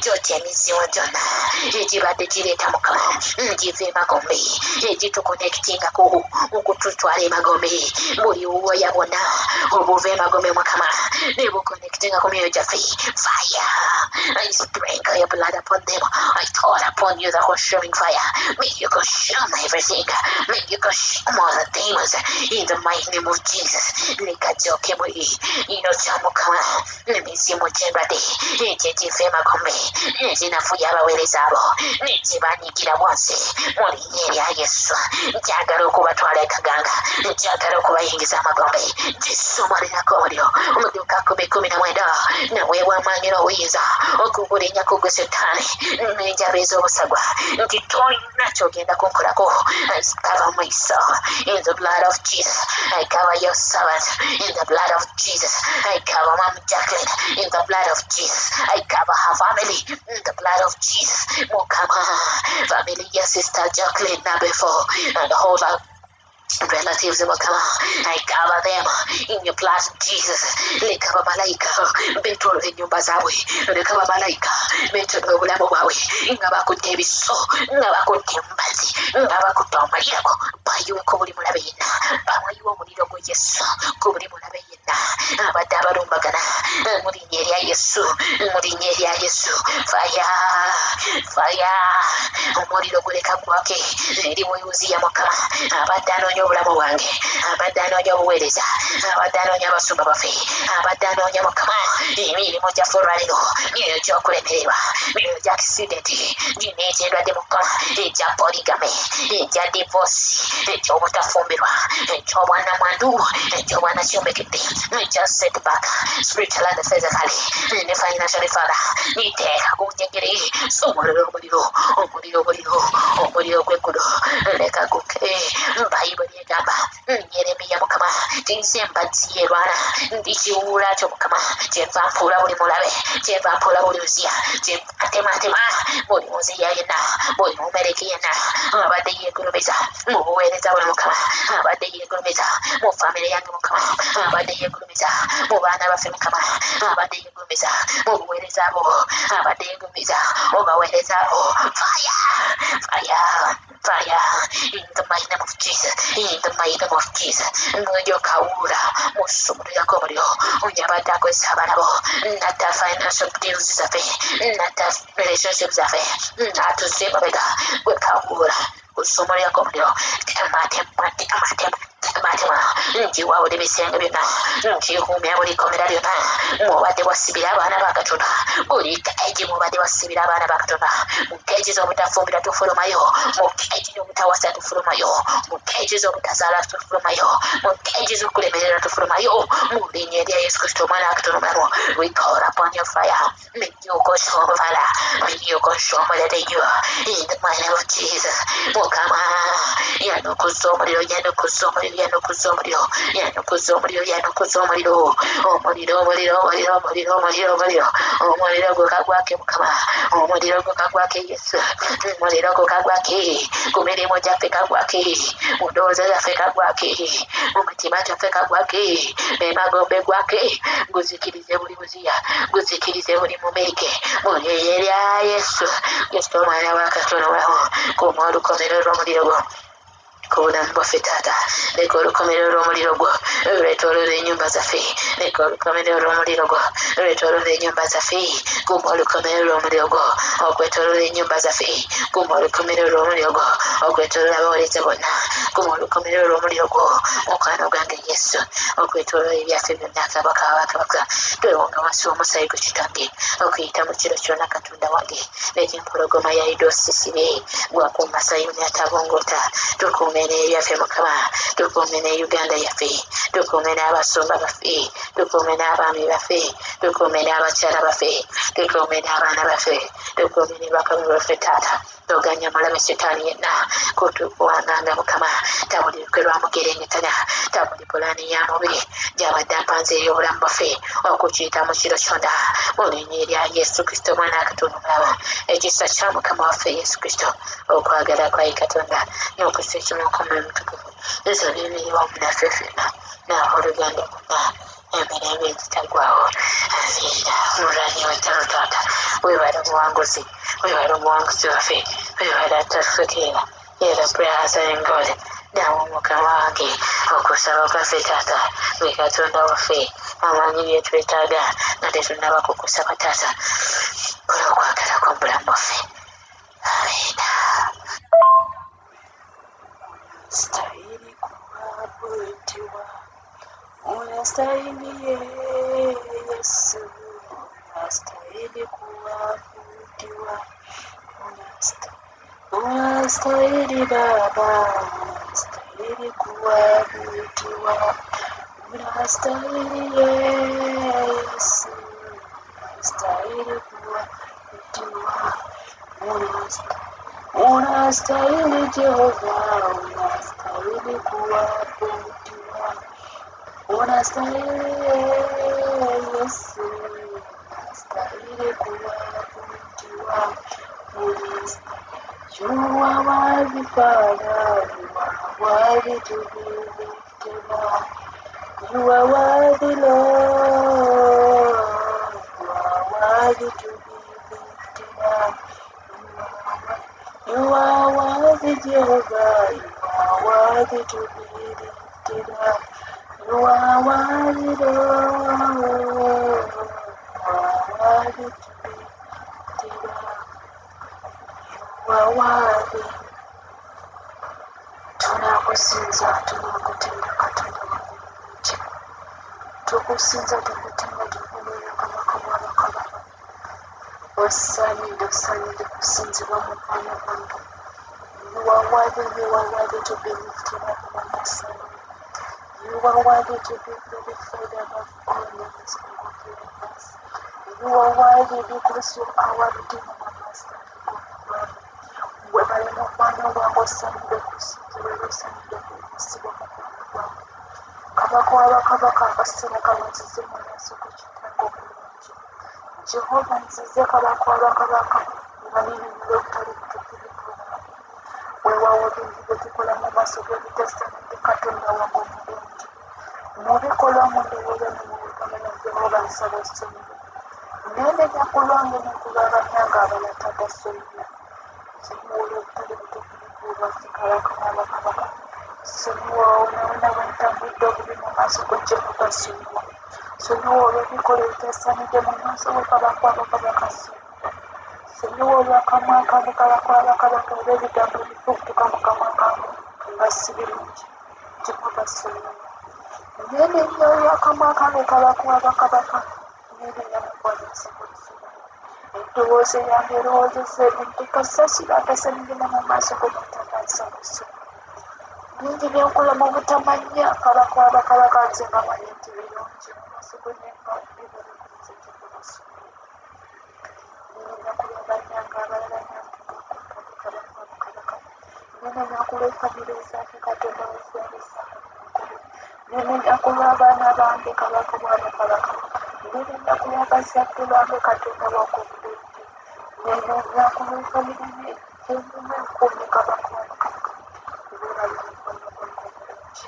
S3: kyokya emizimu gyonna egibadde gireeta Mukama, give emagombe egitukonekitingako okututwala emagombe. Buli buwoya bwonna obuva emagombe Mukama ne bukonekitinga ku myoyo gyaffe. Fire, I sprinkle your blood upon them. I call upon you the consuming fire. May you consume everything. May you consume all the demons in the mighty name of Jesus. Lekajoke muri ino kya Mukama, n'emizimu gy'endwadde egy'ekifo emagombe ezinafuya abaweereza abo nezibanyigira wansi mu linnya erya Yesu. Njagala okubatwala ekaganga, njagala okubayingiza amagombe gisumulirako omuliro mu Luka 10:19 naweebwa amaanyi n'obuyinza okubulinnya ku gwe Setaani n'enjaba ez'obusagwa nti tolina ky'ogenda kunkolako. I cover myself in the blood of Jesus. I cover your servant in the blood of Jesus. I cover Mom Jackline in the blood of Jesus. I cover her family in the blood of Jesus. Mukama, family, your sister Jackline now before and all our relatives, Mukama, I cover them in your blood, Jesus. Lekaba malaika betolo enyumba zaabwe, lekaba malaika betolo obulamu bwabwe nga bakutte ebiso, nga bakutte embazzi, nga bakutte omuliro bayiweko buli mulabe yenna, bawayiwa omuliro gwe Yesu ku buli mulabe yenna abadde abalumbagana mu linnya erya Yesu, mu linnya erya Yesu. Fire omuliro guleka gwake eri buyuziya Mukama abadde anoonya obulamu bwange, abadde anoonya obuweereza, abadde anoonya abasumba baffe, abadde anoonya Mukama emirimu gyaffe olwaliro niyo gy'okulemererwa, niyo gya akisidenti, gino egy'endwadde Mukama, egya poligame, egya divorce, eky'obutafumbirwa, eky'obwannamwandu, eky'obwannakyombekidde, egya setback spiritual and physically ne financially. Father, niteeka ku njegere somolera omuliro, omuliro gw'eggulu leka guke. Bayibuli egamba Yeremiya Mukama tinze embazzi yerwana ndi kiwuula kyo Mukama kyenva mpuula buli mulabe, kyenva mpuula buli luziya, kyenva ntematema buli muziya yenna, buli mumereki yenna abadde yeegulumiza mu buweereza buli Mukama, abadde yeegulumiza mu famire yange Mukama, abadde yeegulumiza mu baana baffe Mukama, abadde yeegulumiza mu buweereza abo, abadde yeegulumiza mu baweereza abo. Fire in the mighty name of Jesus, in the mighty name of Jesus. Ng'oyo kawuula mu ssomero lyako omuliro onyabadde akozesa abaana bo natta financial deals zaffe, natta relationship zaffe, natuze emabega gwe kawuula ku ssomero lyako omuliro tematema njiwawula ebisenge byonna, njihuumya buli komera lyonna mubadde bwasibira abaana ba Katonda, buli keegi mubadde bwasibira abaana ba Katonda, mu keegi z'obutafumbira tufulumayo, mu keegi z'obutawasa tufulumayo, mu keegi z'obutazaala tufulumayo, mu keegi z'okulemerera tufulumayo, mu linnya erya Yesu Kristo omwana wa Katonda omulamu. We call upon your fire. May you consume fire. May you consume the you in the mighty name of Jesus. Mukama yanokuzza omuliro, yanokuzza omuliro, yanokuzza omuliro, yanokuzza omuliro, yanokuzza omuliro, omuliro gukagwake Mukama, omuliro gukagwake Yesu, omuliro gukagwake ku mirimu gyaffe kagwake, mu ndowooza zaffe kagwake, mu mitima gyaffe kagwake, emagombe gwake guzikirize buli buziya, guzikirize buli mumeeke mu linnya erya Yesu Kristo omwana wa Katonda omulamu. Kuuma olukomero lw'omuliro gwo ku bulamu bwaffe Taata, leka olukomero lw'omuliro gwo lwetooloola ennyumba zaffe, leka olukomero lw'omuliro gwo lwetooloola ennyumba zaffe, kuuma olukomero lw'omuliro gwo okwetooloola ennyumba zaffe, kuuma olukomero lw'omuliro gwo okwetooloola abaweereza bonna, kuuma olukomero lw'omuliro gwo mukwano gwange Yesu okwetooloola ebyaffe byonna. Kabaka w'abakabaka twewonga wansi w'omusaayi gwe Kitange okuyita mu kiro kyonna Katonda wange, leka empologoma ya idosisibe gwakuuma Sayuuni atabongoota, tukuume n'ebyaffe Mukama, tukuume ne Uganda yaffe, tukuume n'abasumba baffe, tukuume n'abaami baffe, tukuume n'abakyala baffe, tukuume n'abaana baffe, tukuume ne bakama baffe Taata. Toganya mulabe Setaani yenna kutukuwanganga Mukama, tabulirwe lwamugerengekanya, tabuli pulaani ya mubi gy'abadde ampanze ey'obulamu bwaffe okukiyita mu kiro kyonna mu linnya erya Yesu Kristo omwana wa Katonda omulamu. Ekisa kya Mukama waffe Yesu Kristo, okwagala kwa Katonda n'okusiikira Omwoyo Omutukuvu zonna ebiriwo munaffe ffenna n'abooluganda bonna emirembe egitagwawo. Nfiira mulwanyi w'entalo Taata, weebale omuwanguzi, weebale omuwanguzi waffe, weebale atafekeera era prayers and God nawe Mukama wange okusaba kwaffe Taata gwe Katonda waffe amanyi bye twetaaga nga tetunnaba kukusaba Taata, kola okwagala kw'obulamu bwaffe. Amiina.
S4: Unastahili kuabudiwa, unastahili Yesu.
S3: unastahili Baba, unastahili kuabudiwa, unastahili Yesu, unastahili kuabudiwa, unastahili Jehova, unastahili kuabudiwa, unastahili Yesu, unastahili kuabudiwa, you are worthy, Father, you are worthy to be lifted up. You are worthy, Lord, you are worthy to be lifted up. You are worthy, Jehovah, you are worthy to be lifted up. You are worthy, Lord, you are worthy to be lifted up. You are worthy. Tunakusinza, tunakutenda Katonda wangu. Tukusinza, tukutenda, tukulola kabaka kabaka. Osaanidde kusinzibwa mu bwana bwange. You are worthy to be lifted up among the sun. You are worthy to be glorified above all names of the universe. You are worthy because you are our Redeemer, my Master, God. Webale mu bwana bwange osaanidde kusinzibwa, osaanidde kuyimusibwa mu bwana bwange. Kabaka w'abakabaka akaseera kabanzize mu maaso g'ekitango obulungi. Jehova nzize kabaka w'abakabaka nga n'ebintu ebitali bituukirivu. Weewaawo bingi bye tukola mu maaso g'ebitasaanidde Katonda wange omulungi. Mu bikolwa mu ndowooza ne mu butamanya Jehova nsaba essonyiwo. Neenenya ku lwange n'okulwa bannange abalala tagasonyiwa. Nsonyiwa olw'obutali butuukirivu bwaffe kabaka w'abakabaka. Nsonyiwa onaona bwe ntambudde obubi mu maaso go Jehova nsonyiwa. Nsonyiwa olw'ebikolwa ebitasaanidde mu maaso go kabaka w'abakabaka nsonyiwa. Nsonyiwa olw'akamwa kange kabaka w'abakabaka olw'ebigambo ebifubutuka mu kamwa kange nga si birungi. Jehova nsonyiwa. Neenenya olw'akamwa kange kabaka w'abakabaka neenenya mu bwanansi bw'ensonyiwa. Eddoboozi yange erowoozesa ebintu kasasiro atasaanidde mu maaso go Katonda nsaba essonyiwa. Bingi bye nkola mu butamanya kabaka w'abakabaka nze nga manyi nti birungi mu maaso go nenga bibalikuliza Jehova nsonyiwa. Neenenya ku lwa bannange abalala n'antuka ku kabaka w'abakabaka. Neenenya ku lw'effamire zange Katonda w'ezaabisa amakulu. Neenenya ku lw'abaana bange kabaka w'abakabaka. Neenenya ku lw'abazadde bange Katonda wange omulungi. Neenenya ku lw'effamire gyennyuma enkuumi kabaka w'abakabaka. Weebale mukwano gwange omulungi.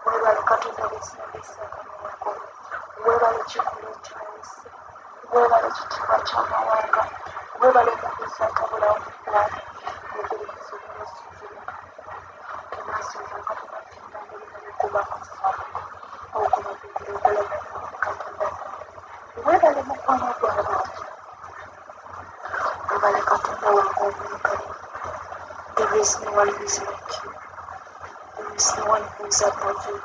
S3: Weebale Katonda w'ezaabisa akamawanga. Weebale kikulu kyayise. Weebale kitiibwa ky'amawanga. Weebale muguzi atabulawo mu ggwanga. Mugulumiza olw'obusungu tunaasinza Katonda ky'endambulira bikuba mu ssaawa. Okubagirira ogulamu Katonda. Weebale mukwano gw'abantu. Weebale Katonda wange omwagala. There is no one who is like you. There is no one who is above you.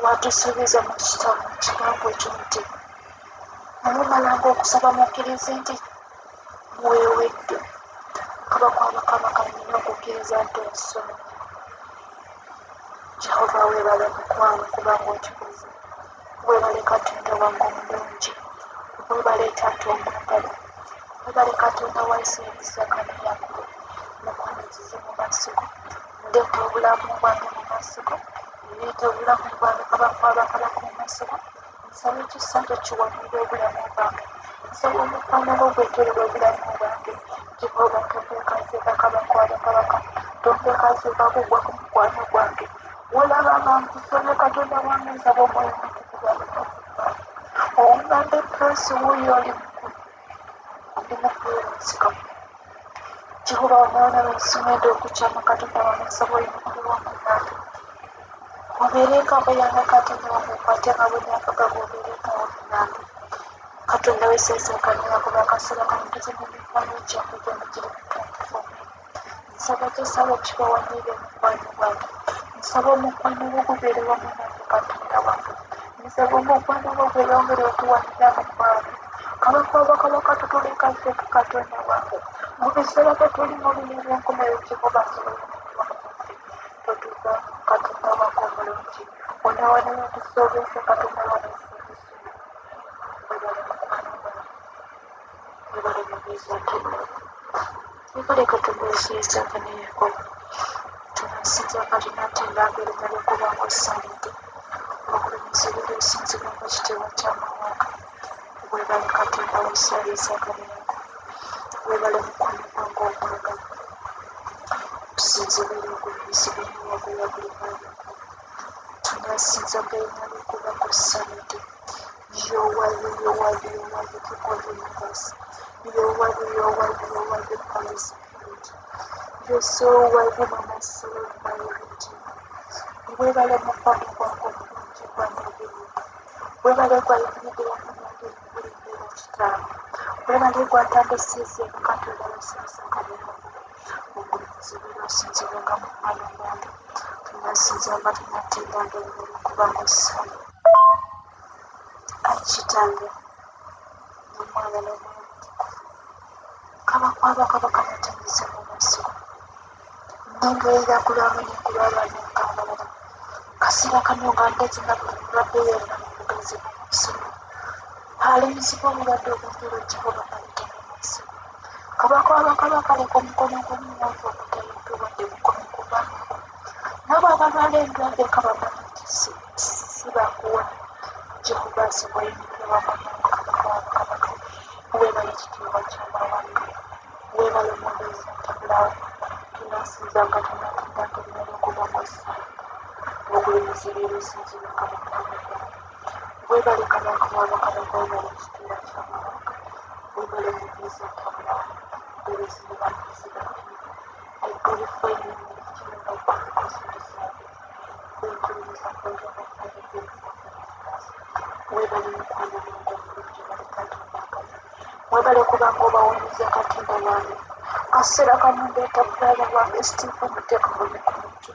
S3: Watusuubiza mu kitabo kigambo ekyo nti namumalanga okusaba mukkirize nti muweeweddwa. Kabaka w'abakabaka nina okukkiriza nti onsonyiye. Jehova weebale mukwano kubanga okikoze. Weebale Katonda wange omulungi. Weebale Taata omwagala. Weebale Katonda wa Isirayiri akaneyakulu. Mukwano nzize mu maaso go. Ndeeta obulamu bwange mu maaso go. Ndeeta obulamu bwange kabaka w'abakabaka mu maaso go. Nsaba ekisanja kiwanirira obulamu bwange. Nsaba omukwano gwo gwetoolera obulamu bwange. Jehova tonteekazeeka kabaka w'abakabaka. Tonteekazeeka kugwa ku mukwano gwange. Olaba bankusomye Katonda wange nsaba omwoyo omutukuvu abatakufa. Ongambe Prince wuuyo oli mukulu. Ndi mukulu nsika. Jehova onaona bensomedde okukyama Katonda wange nsaba oyimukulu wamu nange. Obeerengawo yange Katonda wange okwate nga bunyaakaga bw'obeerengawo nange. Katonda w'esseesakanya kuba akasolo kamutuze mu mikwano gyange gyonna giri mu platform. Nsaba kyesaba kibawanirire omukwano gwange. Nsaba omukwano gwo gubeere wamu nange Katonda wange. Nsaba omukwano gwo gweyongere otuwanirira mu bwange. kabaka tutuleka ffe katonda wange mu biseera bye tulimu bino ebyenkomerero Jehova asobola okutuwamudde totuuka katonda wange omulungi onawanera tusoobese katonda wange webale mubizaatebula webale katonda oziyizaaka ne Yakobo tunasinza katinatendanga erinnya lyokubanga osaanidde obulamuzi buli osinzibwanga kitiibwa ky'amawanga webale katonda wosaliizaaka ne Yakobo webale mukwano gwange omwagala tusinzibwera obulamuzi bw'omuwago ya buli mwanya tunasinza ng'erinnya lyokubanga osaanidde yowayo people universe yowayo Holy Spirit. You're so worthy, Mama Soul, my Redeemer. Webale mukwano gwange omulungi gwanebirungi webale gwayimiridde wamunyonge mubuli mbeera kitaawe webale gwatandisiiza katonda yasinzanga bulamu obulamuzi buli osinzibwanga mu mwana gwange tunasinzanga tunatendanga erinnya lyokubanga osaana kitange n'omwana n'omwana kabaka natangiza mu maaso nongerera kulwamu nekulwalwana nk'abalala kaseera kano nga ndetse nga buli mulwadde yenna mu bugenzi bw'omusolo alimuzibwa obulwadde obwongera Jehova baleta mu maaso kabaka wabakabaka leka omukono gw'omuwanvu ogutayintuwadde bukomi kubanga nabo abalwala endwadde kabamanyi nti si bakuwona Jehova asobola yimirira wamu nange kabaka wabakabaka webale kitiibwa ky'amawanga webale omwogeeza ntabulawo tunasinzanga tunatendanga erinnya lyokubanga osaana obulamuzi bwerusinzibwanga mu mukwano gwange webale kabaka wabakabaka webale kitiibwa ky'amawanga webale omwogeeza ntabulawo obulamuzi bwerusinzibwanga I glorify you in the children of God because you deserve it. Thank you, Mr. President, for the gift of us. Webale mukwano gwange omulungi bale katonda wange webale kubanga obawonyeza katonda wange kaseera kamu ndeeta bulala wange Steve omuteeka mu mikono gyo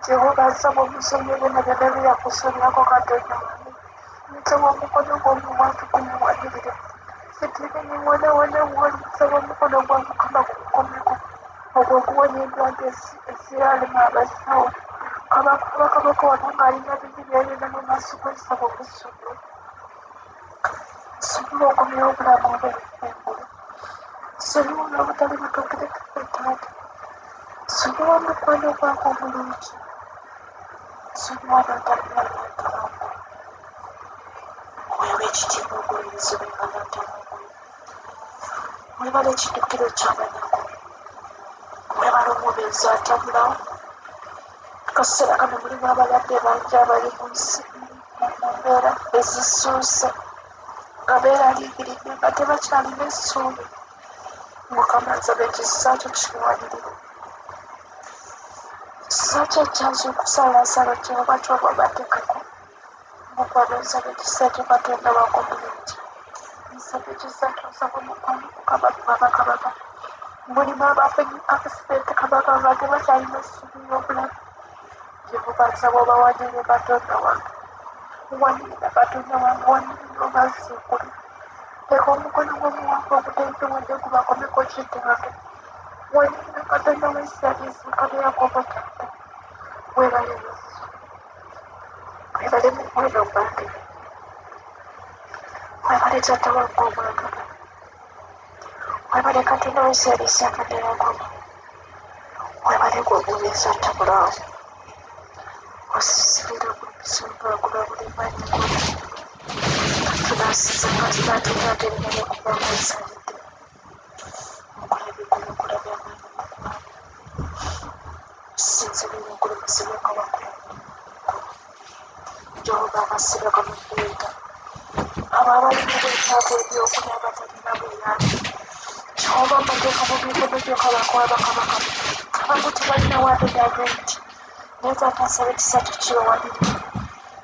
S3: Jehova nsaba omusonyi byonna byonna byakusonyako katonda wange nsaba omukono gw'omuwanvu gumuwanirire Sitiivi niwonawona woli nsaba omukono gwa Mukama gukomeko ogwo okuwonya endwadde eziralema abasawo kabaka wano ng'alina bingi byayina mu maaso g'ensaba obusungu sobola okumira obulamu obw'engulu sobola n'obutali butuukirekeko taata sobola omukwano gwange omulungi sobola n'otamulanantalangu weewa ekitiibwa ogw'obuzi bwenganantalangu webale ekiddukiro ky'amanyago webale omubeezi atabulawo kaseera kano mulimu abalwadde bangi abali mu nsi mu mbeera ezisuuse nga beeraliikiridde nga tebakyalina essuubi Mukama nsaba ekisa kyo kiwanirire ekisa kyo ekyazuukusalaasala Jehova ky'oba bateekako mukwano nsaba ekisa kyo katonda wange omulungi nsaba ekisa kyo nsaba omukwano gukabaka mulimu abafunye akisideenti kabaka nga tebakyalina essuubi y'obulamu Jehova nsaba obawanirire katonda wange wanirira katonda wange wanirira obazuukule leka omukono gw'omuwanvu ogutayintuwadde gubakomeko kitaawe wanirira katonda w'Isirayiri ne Yakobo taata webale Yesu webale mukwano gwange webale taata wange omwagala webale katonda w'Isirayiri ne Yakobo webale gw'omubeezi atabulawo osisibira buli musinga gula buli manyi tunasizanga tunatendanga erinnya lyokubanga osaanidde mukola bikulu okola by'amaanyi mukwamu tusinzibira ogulamuzi bwanga wakola Jehova amasiga gamufeeta abo abalimu bwetaavu ebyokulya abatalina bweyaabi Jehova amateeka mu mikono gyo kabaka wabakabaka abamu tebalina wadde gavumenti naye taata nsaba ekisa kyo kibawanirire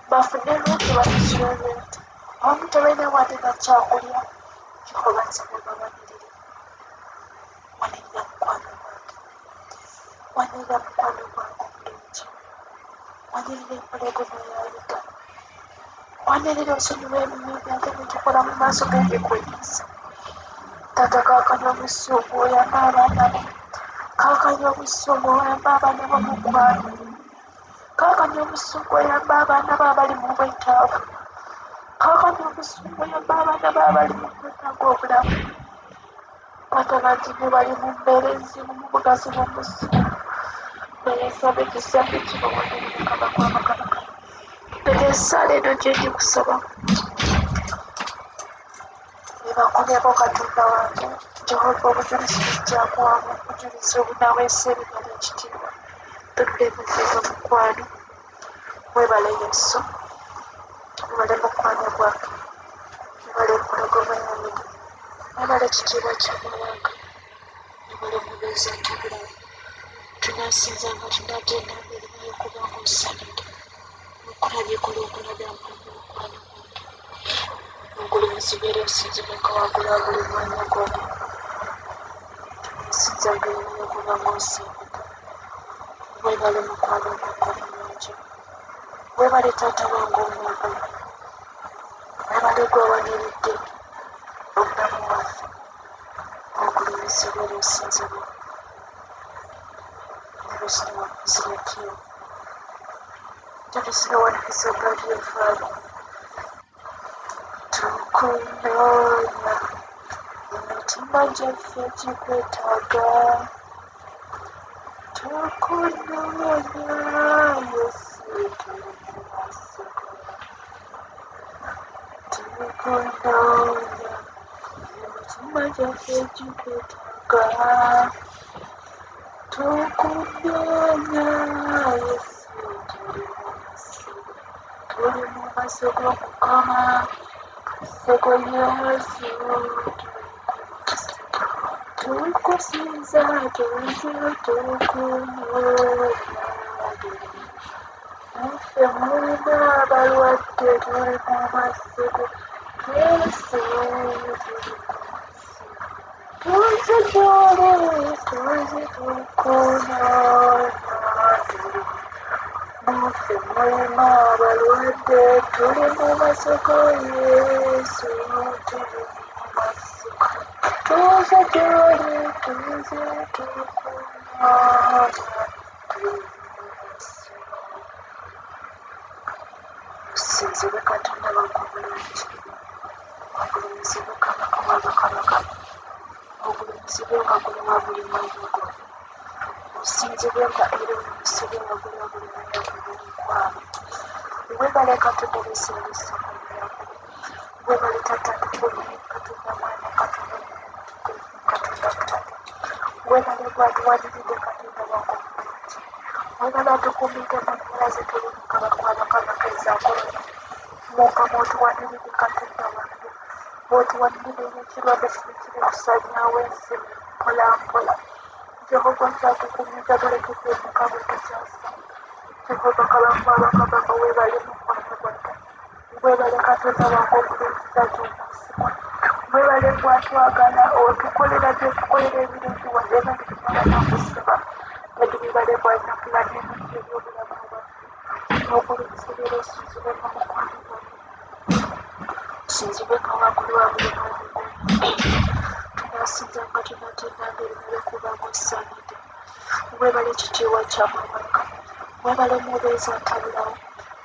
S3: bafune lwaki basasula rwenti abamu tebalina wadde nakyakulya Jehova nsaba obawanirire wanirira mukwano gwange wanirira mukwano gwange omulungi wanirira empologoma ya Yuda wanirira osonyiwe ebibi byange bitukola mu maaso g'ebyekwegisa. Taata kaakanya obusungu oyamba abaana bo. Kaakanya obusungu oyamba abaana bo mu ggwanga. Kaakanya obusungu oyamba abaana bo abali mu bwetaavu. Kaakanya obusungu oyamba abaana bo abali mu bwetaavu obulamu. Taata bangi ne bali mu mbeera enzibu mu bugazi bw'omusungu. Neyeesaba ekisambi kino wanirira kabaka w'abakabaka. Esaala eno gye ndikusaba ebakomeko Katonda wange Jehova obujulizi bujjakuwamu obujulizi obunaweesa ebibala ekitiibwa tutulemuzeeko mukwano mwebale Yesu mwebale mukwano gwange mwebale empologoma yange mwebale ekitiibwa ky'amawanga mwebale mubeezi atubulamu tunasinza nga tunagenda mbere naye kubanga osanidde okulabyekola okulabyamu mukwano gwange ogulumizi beera osinzibweka waggulu wa buli mwanya gwonna tunasinza mbere naye kubanga osanidde webale mukwano gwange omulungi webale taata wange omwagala webale gwe waniridde obulamu bwaffe ogulumizi beera osinzibwa nebisina wakuzirekyo nebisina wanakisonga byefaayo tukunoonya emitima gyaffe gikwetaaga tukunoonya Yesu tuli mu maaso tukunoonya emitima gyaffe gikwetaaga tukunoonya Yesu tuli mu maaso g'Omukama Sego Yesu tukusinza tuze tukunoonya muffe mulina abalwadde tuli mu masego Yesu tuze gy'oli tuze tukunoonya muffe mulina abalwadde tuli mu masego Yesu tuli mu masego tuze gy'oli tuze tukunoonya tuli mu masego tusinzibwe Katonda wange omulungi ogulumizibwe kabaka w'abakabaka ogulumizibwe waggulu wa buli mwanya gwonna osinzibwe nga era olumisibwe waggulu wa buli mwanya gw'omukwano webale Katonda beeseresa omulyango webale taata tukumi Katonda mwana Katonda Katonda taata webale gwatuwaniridde Katonda wange omulungi webale atukumidde mu mbeera ze tuli mu kabaka w'abakabaka ezakolona Mukama otuwaniridde Katonda wange otuwaniridde n'ekirwadde kino kiri kusaanyaawo ensi mpola mpola Jehova kyatukumiza tulekedde Mukama tukyasa Jehova kabaka w'abakabaka webale mukwano gwange webale Katonda wange omulungi taata omwesigwa webale gwatwagala otukolera byotukolera ebirungi wadde nga tetumala nakusaba tetubibale gwalina pulani ennungi ebyobulamu bwaffe ogulumizibeera osinzibwenga mukwano gwange osinzibwenga waggulu wa buli mwanya gwonna tunasinzanga tunatendanga ebinale kubanga osaanidde webale ekitiibwa ky'amawanga webale mubeezi atabulawo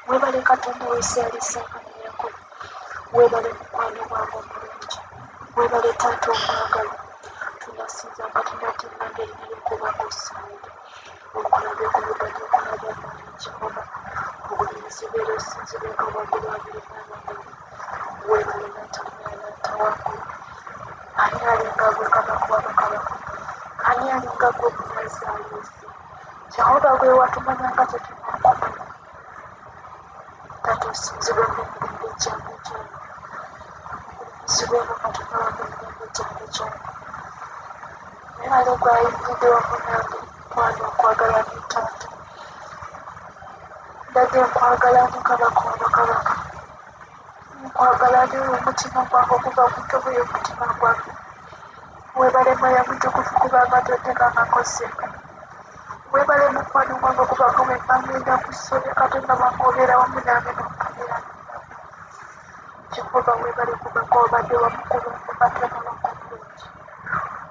S3: webale Katonda weesalisanga neyakola webale mukwano gwange omulungi webale taata omwagala tunasinzanga tunatendanga ebinale kubanga osaanidde okulabye ku bibadde okulabya maanyi Jehova ogulumizibeera osinzibwenga waggulu wa buli mwanya gwonna webale natamwana ntawaggulu ani alinga gwe kabaka w'abakabaka ani alinga gwe munazaalesi Jehova gwe watumanyanga tetunakumanya taata osinzibwenga emirembe gyange gyonna ogulumizibenga Katonda wange emirembe gyange gyonna webale gwayimiridde wamu nange mwana okwagala ne taata ndadde nkwagala ne kabaka w'abakabaka nkwagala ne omutima gwange okuva ku ntobo y'omutima gwange webale Mwoyo Mutukuvu kubanga tondekanga nkoseeka webale mukwano gwange kubanga bwe mba ngenda ku ssomero Katonda wange obeera wamu nange n'okubeera nange Jehova webale kubanga obadde wamukulu mubatana wakulungi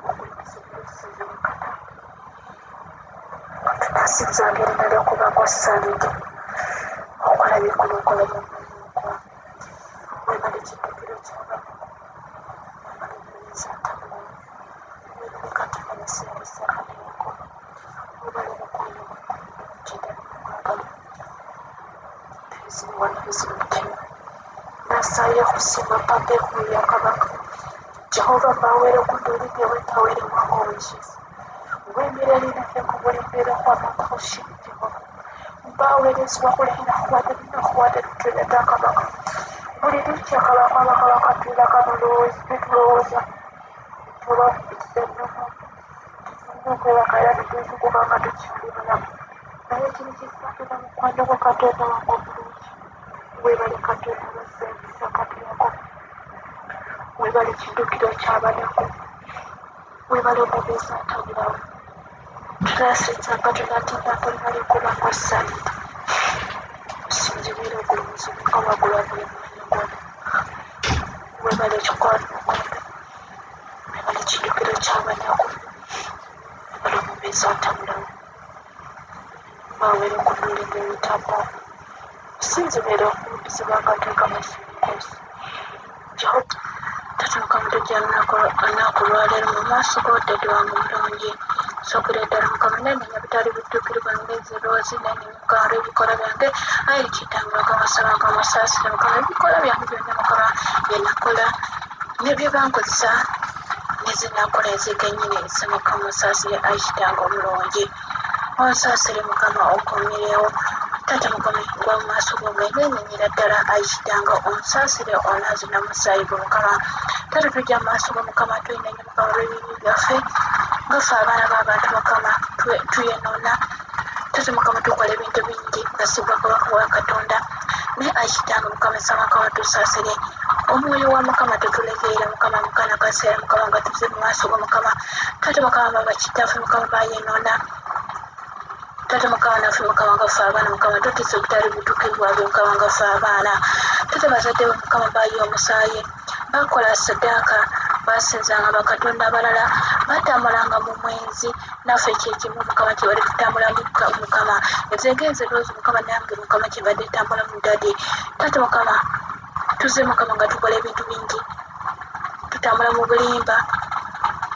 S3: okulikisikiriza Katonda tunasinzanga erinnya ly'okubanga ossalidde okola bikulukola byonna webale kiddukiro ky'abantu webale muyinza atabulamu webale Katonda musingisa amayako webale mukulu kiddala mumwagala tuyizimu wano bizibu ttemu nasaayo okusimba papa ekkulu ya kabaka Jehova mbaweere okundulidde wetawere mwanga ow'enkizi wemirerera ku buli mbeera kwamaka oshiri Jehova mbaweerezebwa kulihira kuwadde binakuwadde tutuleta kabaka buli litya kabaka abakabaka tuira tutulowooza tuba tusennomu tufunye okwebaka era tutuutukubanga tukyali balamu naye kiri kisatula mukwano gwa Katonda wange omulungi webale Katonda basengisa katuyako webale kiddukiro ky'abanako webale omubeezi atabulawo tulasinza Katonda tinnakulibale kubanga ossalidde osinzibwira ogulamuzi Mukama gulabule mwana gwona webale ekikwano mukwano webale kiddukiro ky'abanako webale omubeezi atabulawo baweere okundulidde ebitambo osinzibwira okulumizibwa akateeka masinkosi Jehova tatuuka mutujja lunaku lwaleero mu maaso g'odadde wange omulungi sokera ddala Mukama nenenya bitali bidduukirivu ngezi loozi nenenya Mukama olw'ebikola byange ayi kitange Mukama saba Mukama osaasire Mukama ebikola byange byonna Mukama bye nakola ne bye bankozesa ne ze nakola ezigennyini ese Mukama osaasire ayi kitange omulungi onsaasire Mukama onkomerewo Tata Mukama gwa mu maaso g'omwe nenyenyera ddala ayi kitange onsaasire onaazi n'omusaayi gwe Mukama Tata tujja mu maaso g'o Mukama tuyinanye Mukama olw'ebibi byaffe ngaffe abaana b'abantu Mukama tuyonoona Tata Mukama tukola ebintu bingi gasibwa kabaka wa Katonda naye ayi kitange Mukama saba Mukama tusaasire omwoyo wa Mukama tutulekeera Mukama mukana kaseera Mukama nga tuze mu maaso g'o Mukama Tata Mukama baba kitaffe Mukama bayonoona Tata Mukama naffe Mukama ngaffe abaana Mukama tutise obutali butuukirivu bwabwe Mukama ngaffe abaana Tata bazadde be Mukama bayiwa omusaayi bakola ssaddaaka basinzanga bakatonda abalala batambulanga mu mwenzi naffe kyekimu Mukama kibadde tutambula Mukama ezegenze loozi Mukama nange Mukama kibadde tambula mu ddadi Tata Mukama tuze Mukama nga tukola ebintu bingi tutambula mu bulimba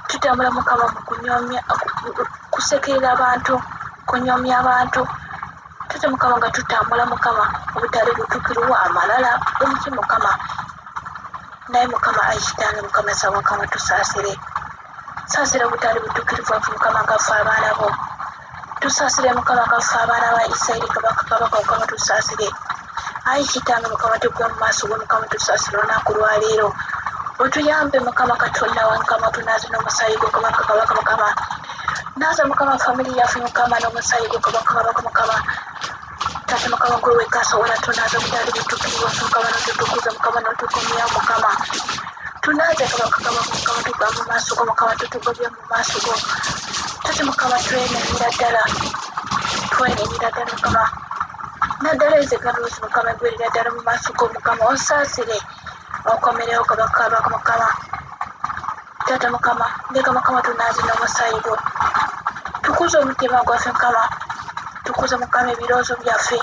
S3: tutambula Mukama mu kunyoomya kusekerera abantu kunyoomya abantu Tata Mukama nga tutambula Mukama obutali butuukirivu amalala omuki Mukama naye Mukama ayi kitange Mukama saba Mukama tusaasire saasira obutali butuukirivu waffe Mukama ngaffe abaana bo tusaasire Mukama ngaffe abaana ba Isirayiri kabaka Mukama tusaasire ayi kitange Mukama tugwe mu maaso go Mukama tusaasire olunaku lwaleero otuyambe Mukama Katonda wa Mukama tunaaze n'omusaayi gwo kabaka Mukama naaza Mukama famiri yaffe Mukama n'omusaayi gwo kabaka Mukama Tata Mukama gwe wekka asobola tunaaza obutali butuukirivu waffe Mukama n'otutukuza Mukama n'otukomyawo Mukama tunaaze kabaka Mukama tugwa mu maaso go Mukama tutugobye mu maaso go Tata Mukama twenenera ddala Mukama naddala ezegaloozi Mukama egwerera ddala mu maaso go Mukama onsaasire onkomerewo kabaka Mukama Tata Mukama ndeka Mukama tunaaze n'omusaayi gwo tukuza omutima gwaffe Mukama tukuza Mukama ebirowoozo byaffe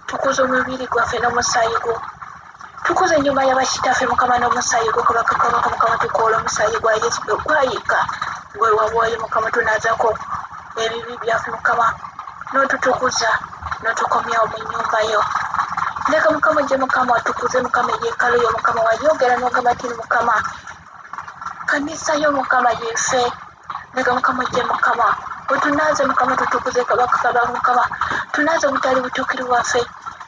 S3: tukuza omubiri gwaffe n'omusaayi gwo tukuza ennyumba y'abakitaffe Mukama n'omusaayi gwo kabaka Mukama tukoola omusaayi gwa Yesu gwe gwayika gwe wabwoyo Mukama tunaazako ebibi byaffe Mukama n'otutukuza n'otukomyawo mu nnyumba yo ndeka Mukama gye Mukama watukuze Mukama eyeekalo yo Mukama wayogera n'ogamba nti Mukama kanisa yo Mukama yefe ndeka Mukama gye Mukama otunaaze Mukama tutukuze kabaka Mukama tunaaze obutali butuukirivu waffe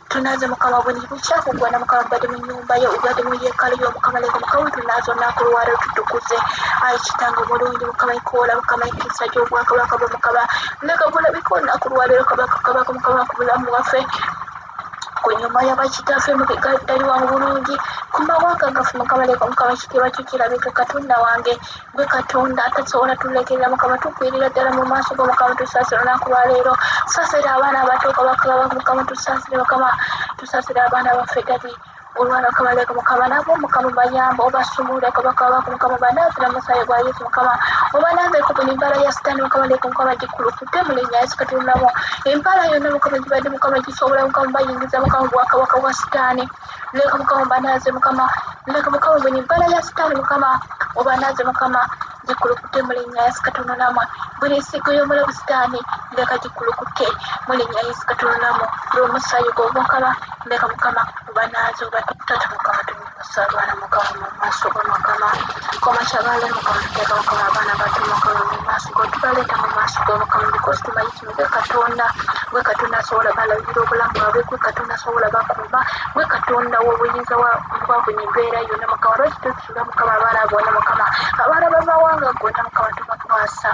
S3: tunaaze Mukama buli bukyafu gwonna Mukama bwadde mu nnyumba yo bwadde mu yeekalo yo Mukama leka Mukama tunaaze olunaku lwaleero tutukuze ayi kitange omulungi Mukama ekoola Mukama ekisa gy'obwakabaka bwe Mukama leka bulabika olunaku lwaleero kabaka Mukama ku bulamu bwaffe ku nyumba y'abakitaffe ddali wange bulungi ku mawanga gaffe Mukama leka Mukama ekitiibwa kyo kirabika Katonda wange gwe Katonda atasobola tulekerera Mukama tukwirira ddala mu maaso go Mukama tusaasire olunaku lwaleero saasira abaana abato kabaka Mukama tusaasire Mukama tusaasire abaana baffe ddali olwala mukama leka mukama nabo mukama bayamba obasumula kabaka mukama banaazira musaayi gwa yesu mukama obanaze ku buli mpala ya sitaani mukama leka mukama gikulukute mulinnya yesu katondamu empala yonna mukama gibadde mukama gisobola mukama bayingiza mukama bwakabaka bwa sitaani leka mukama banaze mukama leka mukama buli mpala ya sitaani mukama obanaze mukama gikulukute mulinnya yesu katondamu buli nsigo y'omulabu sitaani leka gikulukute mulinnya yesu katondamu lw'omusaayi gw'obukama leka mukama obanaze obatutata mukama tumusaba abaana mukama mu maaso go mukama koma kyabale mukama tuteeka mukama abaana bato mukama mu maaso go tubaleeta mu maaso go mukama because tumanyi kino gwe katonda asobola balabira obulamu bwabwe gwe katonda asobola bakuuma gwe katonda w'obuyinza bwa buli mbeera yonna mukama lwaki totusula mukama abaana bonna mukama abaana b'amawanga gonna mukama tubakwasa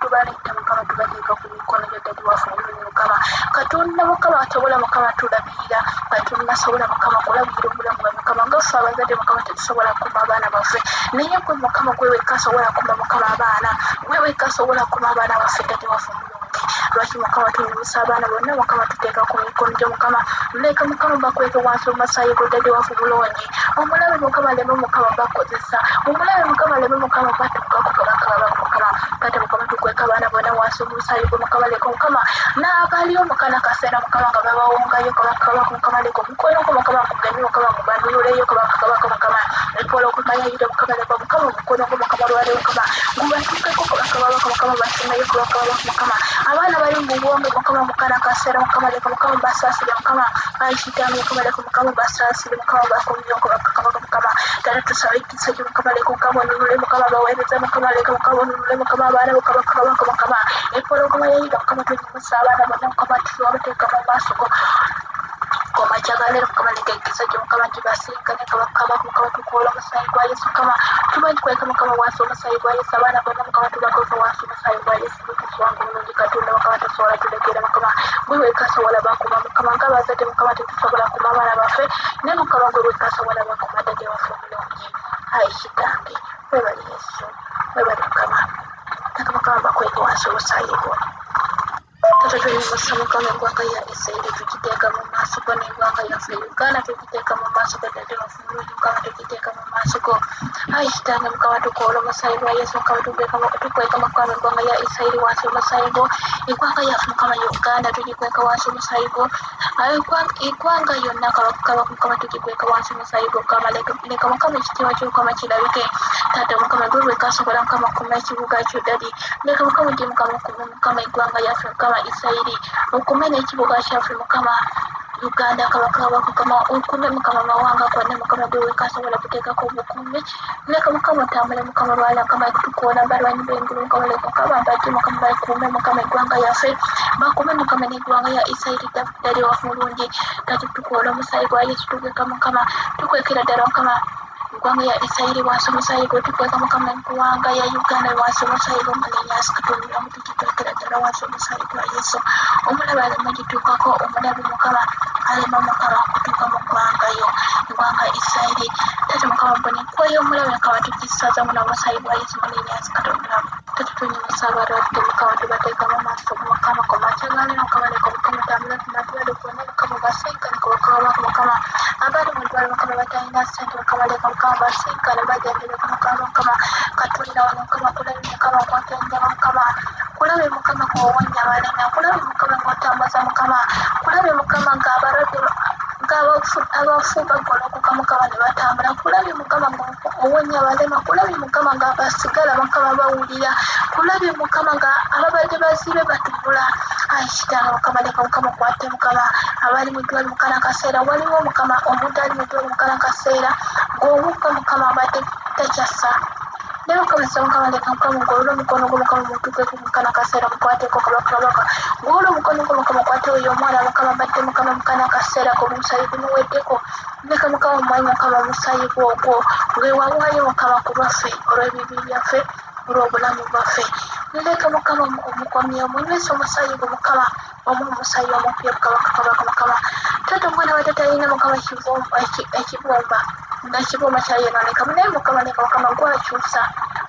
S3: tubaleeta mukama tubateeka ku mikono gyo dadi waffe omulungi mukama katonda mukama asobola mukama tulabirira katonda asobola mukama kulabirira obulamu bwa mukama ngaffe abazadde mukama tetusobola kuuma abaana baffe naye gwe mukama gwe wekka asobola kuuma mukama abaana gwe wekka asobola kuuma abaana baffe dadi waffe omulungi lwaki mukama tunyumisa abaana bonna mukama tuteeka ku mikono gyo mukama leka mukama bakweke wansi omusaayi gwo dadi waffe omulungi omulabe mukama leme mukama bakozesa omulabe mukama leme mukama batukkako kabaka mukama kati mukama tukweka abaana bonna wansi omusaayi gwo mukama leka mukama n'abaliyo mukana kaseera mukama nga babawongayo kabaka mukama leka omukono gwo mukama gugenye mukama mubanduloleyo kabaka mukama epola okumayayira mukama leka mukama omukono gwo mukama lwaleero mukama gubatuukeko kabaka mukama basimayo kabaka mukama abaana bali mu bwonge mukama mukana kaseera mukama leka mukama basaasire mukama ayitanga mukama leka mukama basaasire mukama bakomyo kabaka mukama tata tusaba ekisa kyo mukama leka mukama onunule mukama baweereza mukama leka mukama onunule mukama abaana kabaka mukama epola okumayayira mukama tunyumisa abaana bonna mukama tubateeka mu maaso go koma kyagalera mukama leka ekisa kyo mukama kibasinkane kabaka mukama tukola omusaayi gwa yesu mukama tumanyi kweka mukama wansi omusaayi gwa yesu abaana bonna mukama tubakoza wansi omusaayi gwa yesu tukuswanga omulungi katonda mukama tosobola tulekera mukama gwe wekka asobola bakuuma mukama ng'abazadde mukama tetusobola kuuma abaana baffe naye mukama gwe wekka asobola bakuuma dade waffe omulungi ayi kitange webali yesu webali mukama taka mukama bakweka wansi omusaayi gwo tata tunyumisa mukama eggwanga ya isirairi tukiteeka mu maaso go n'eggwanga yaffe uganda tukiteeka mu maaso go dade waffe omulungi mukama tukiteeka mu maaso go ayi kitange mukama tukoola omusaayi gwa yesu mukama tukweka mukama eggwanga ya isirairi wansi omusaayi go eggwanga yaffe mukama uganda tugikweka wansi omusaayi go eggwanga yonna kabaka mukama tugikweka wansi omusaayi go mukama leka mukama ekitiibwa ky'omukama kirabike tata mukama gwe wekka asobola mukama kuma ekibuga kyo dadi leka mukama gye mukama eggwanga yaffe mukama isirairi okume n'ekibuga kyaffe mukama uganda kabaka mukama okume mukama mawanga gonna mukama gwe wekka asobola kuteekako obukuumi leka mukama otambule mukama lwala mukama tukoona balwanyi b'engulu mukama leka mukama mbadde mukama bakuume mukama eggwanga yaffe bakuume mukama n'eggwanga ya isirairi dali waffe mulungi tati tukoola omusaayi gwa yesu tukweka mukama tukwekera ddala mukama eggwanga ya isirairi wansi omusaayi gwe tukweka mukama eggwanga ya uganda wansi omusaayi gwe mulinnya yesu katonda mutukikwekera ddala wansi omusaayi gwa yesu omulaba alema gituukako omulabi mukama alema mukama kutuuka mu ggwangayo eggwanga isirairi tata mukama mbona enkweyo omulabi mukama tukisazamu n'omusaayi gwa yesu mulinnya yesu katonda tata tunyumisa abalwadde mukama tubateeka mu maaso mukama komakyagalera mukama leka mukama tambula ku madwaliro gonna mukama basinkane kubakabaka mukama abali mu ddwaliro mukama batalina ssente mukama leka mukama basinkane bajanjabeko mukama katonda wano mukama kulabe mukama ng'otenjaba mukama kulabe mukama ng'owonya abalema kulabe mukama ng'otambuza mukama kulabe mukama ng'abalwadde abafu bagolokoka mukama ne batambula kulabe mukama ng'owonya abalema kulabe mukama ng'abasigala mukama bawulira kulabe mukama nga ababadde bazibe batunula ayi kitanga mukama leka mukama kwate mukama abali mu ddwaliro mukana kaseera waliwo mukama omuntu ali mu ddwaliro mukana kaseera ng'omukka mukama abadde takyassa naye mukamesa mukama leka mukama ng'olula omukono gwo mukama mutuukeko mukana kaseera mukwateko kabaka ng'olula omukono gwo mukama mukwate oyo omwana mukama badde mukama mukana kaseera ng'omusaayi gumuweddeko leka mukama omwanyi mukama omusaayi gwogwo ng'ewawaayo mukama ku lwaffe olw'ebibi byaffe olw'obulamu bwaffe leka mukama omukomye omunywesa omusaayi gwo mukama omu omusaayi omupya kabaka mukama tata omwana wa tatalina mukama ekibumba ng'ekibumba kyayonoonekamu naye mukama leka mukama gwakyusa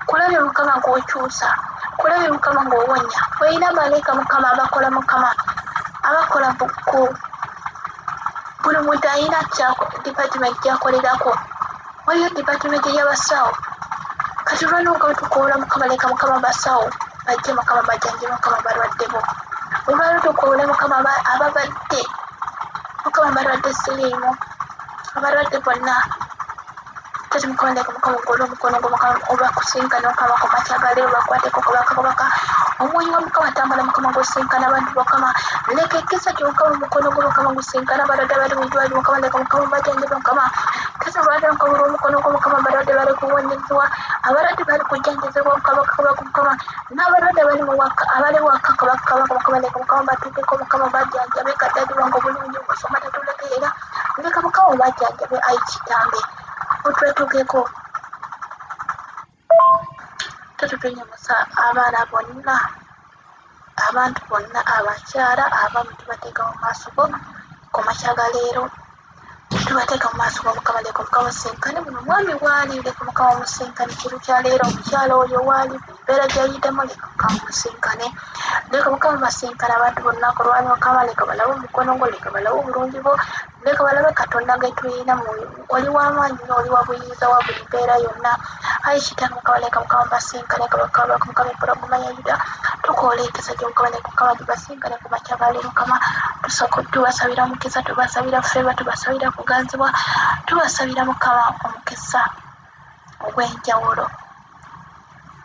S3: kulabye mukama ng'okyusa kulabye mukama ng'owonya olina abaleeka mukama abakola mukama abakola ku buli muntu alina department gyakolerako. Waliyo department y'abasawo. Kati olwalwo tukoola Mukama, leka Mukama basawo bajje Mukama bajjanjabe Mukama balwadde bo. Olwalwo tukoola Mukama ababadde Mukama balwadde siriimu, abalwadde bonna. Tati Mukama leka Mukama ogole omukono gwo Mukama obakusinkana Mukama ku makyagaleero bakwateko kabaka. Omwoyo wa Mukama tambula Mukama gusinkana abantu Mukama. Leka ekisa kyo Mukama omukono gwo Mukama gusinkana abalwadde bali mu ddwaliro Mukama, leka Mukama bajjanjabe Mukama. Tati olwalwo Mukama olw'omukono gwo Mukama abalwadde bali kuwonyezebwa, abalwadde bali kujjanjabibwa Mukama, n'abalwadde bali mu waka abali waka kabaka Mukama, leka Mukama batuukeko Mukama bajjanjabe kaddaadi wange obulungi obusoma tatulekera. Leka Mukama bajjanjabe ayi Kitange otwetuukeko. Tutunyomosa abaana bonna, abantu bonna abakyala abamu tubateeka mu maaso go ku makyagaleero, tubateeka mu maaso go Mukama, leka Mukama musinkane buno omwami waali, leka Mukama musinkane kiro kya leero omukyala oyo waali embeera gy'ayitamu, leka Mukama musinkane, leka Mukama basinkane abantu bonna ku lwali Mukama, leka balabe omukono gwo, leka balabe obulungi bwo, leka balabe Katonda ge tulina oli w'amaanyi oli wa buyinza wa buli mbeera yonna. Ayi Kitange Mukama, leka Mukama basinkane Mukama empologoma ya Yuda, tukoola ekisa gyo Mukama, leka Mukama gibasinkane ku makyagaleero Mukama. Tubasabira omukisa, tubasabira feva, tubasabira kuganzibwa, tubasabira Mukama omukisa ogw'enjawulo,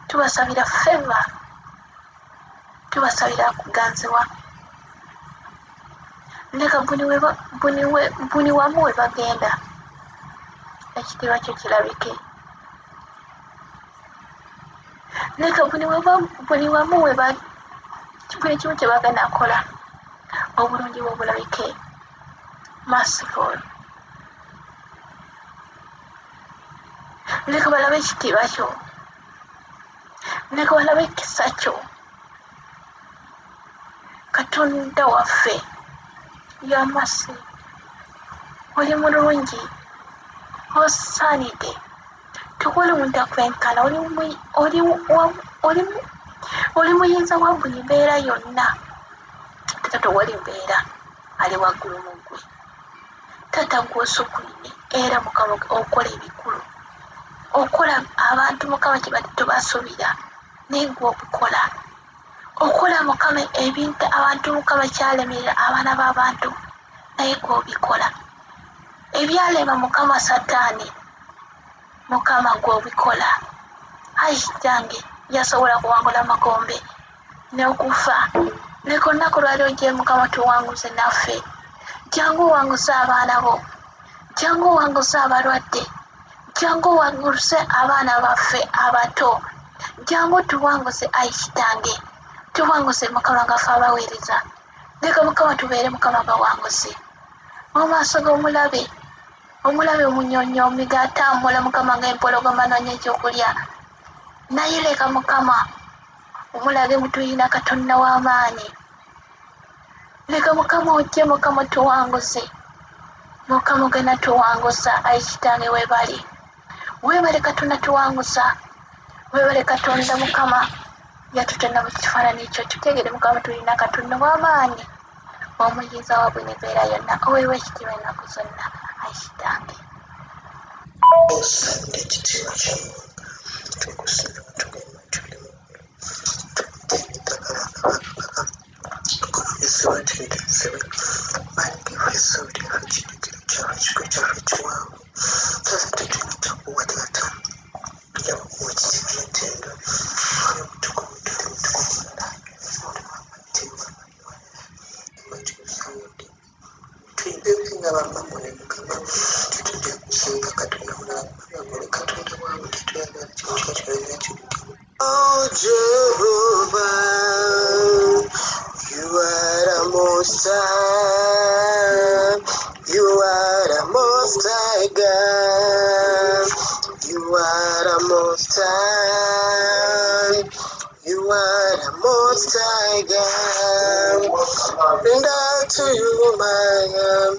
S3: tubasabira feva, tubasabira kuganzibwa. Leka buni wamu we bagenda ekitiibwa kyo kirabike. Leka buni wamu buli kimu kye bagenda kukola obulungi bwe bulabike. Merciful. Leka balabe ekitiibwa kyo, leka balabe ekisa kyo. Katonda waffe y'amasi, oli mulungi, osaanidde, tukola omuntu akwenkana, oli muyinza wa buli mbeera yonna. Tata tewali mbeera ali waggulu mu ggwe, tata gw'osukulire era Mukama okola ebikulu, okola abantu Mukama kye bati tubasuubira naye gwe obikola, okola Mukama ebintu abantu Mukama kyalemerera abaana b'abantu naye gwe obikola, ebyalema Mukama Sataani Mukama gwe obikola. Ayi Kitange yasobola kuwangula amagombe n'okufa, leka olunaku lwali ojje Mukama tuwanguze naffe, jangu owanguze abaana bo, jangu owanguze abalwadde, jangu owanguze abaana baffe abato, jangu tuwanguze Ayi Kitange, tuwanguze Mukama gaffe abaweereza. Leka Mukama tubeere Mukama bawanguzi mu maaso g'omulabe omunyonyoomi atambula Mukama ng'empologoma anoonya ekyokulya, naye leka Mukama omulage mutuyina Katonda w'amaanyi. Leka Mukama ojje Mukama tuwanguze, Mukama ogenda tuwanguza. Ayi Kitange weebale Katonda tuwanguza, weebale Katonda Mukama yatutonda mu kifaananyi kyo, tutegere Mukama tulina Katonda w'amaanyi omuyinza wa buli mbeera yonna. Oweebwe ekitiibwa ennaku zonna Ayi Kitange.
S5: Osaanidde ekitiibwa kyo, tukusiima tugenda tulimu okulumizibwa tendezebwe bandiwe essuuli akirikiro kyaffe kigo kyaffe kiwanvu sasa tetulina kyakuwa taata yakuwa ekitiibwa n'ettendo omutukuvu tuli mutukuvulla oli w'amattima makyusawudde tuyimbe ebizinga bamamwe ne Mukama tetujja kusinga Katonda mulala kubanga Katonda bwawe tetuyagala kimu kika kirabira kiruti. Oh Jehovah, you are the most high, you are the most high God, you are the most high, you are the most high God, and unto you my God,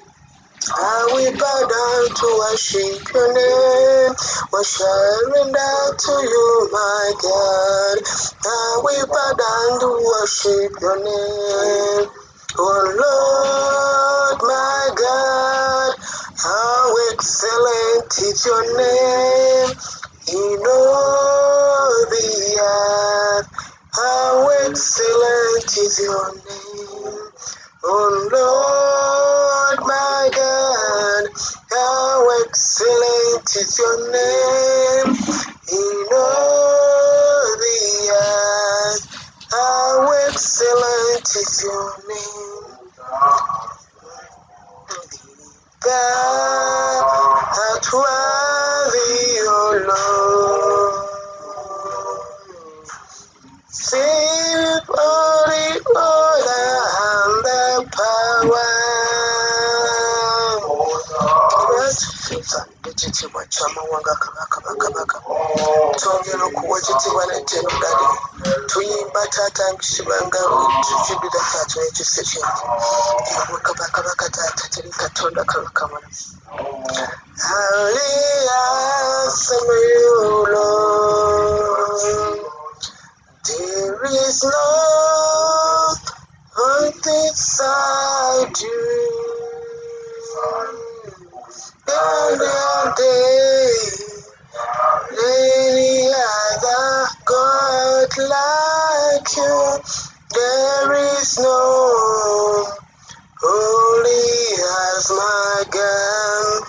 S5: I will bow down to worship your name, I surrender to you my God, I will bow down to worship your name, oh Lord my God. What is your name in all the earth? How excellent is your name, oh Lord my God. How excellent is your name in all the earth. How excellent is your name. Thou art worthy, O Lord. Save all the honor and the power. Ekitiibwa ky'amawanga kabaka twongera okuwa ekitiibwa n'ettendo ddali tuyimba taata nkisibanga tujjulira taata ekisa kyange ewe kabaka taata teri katonda kabakamana alisamaalirira. There is no one beside you. Any other God like you, there is no holy as my God.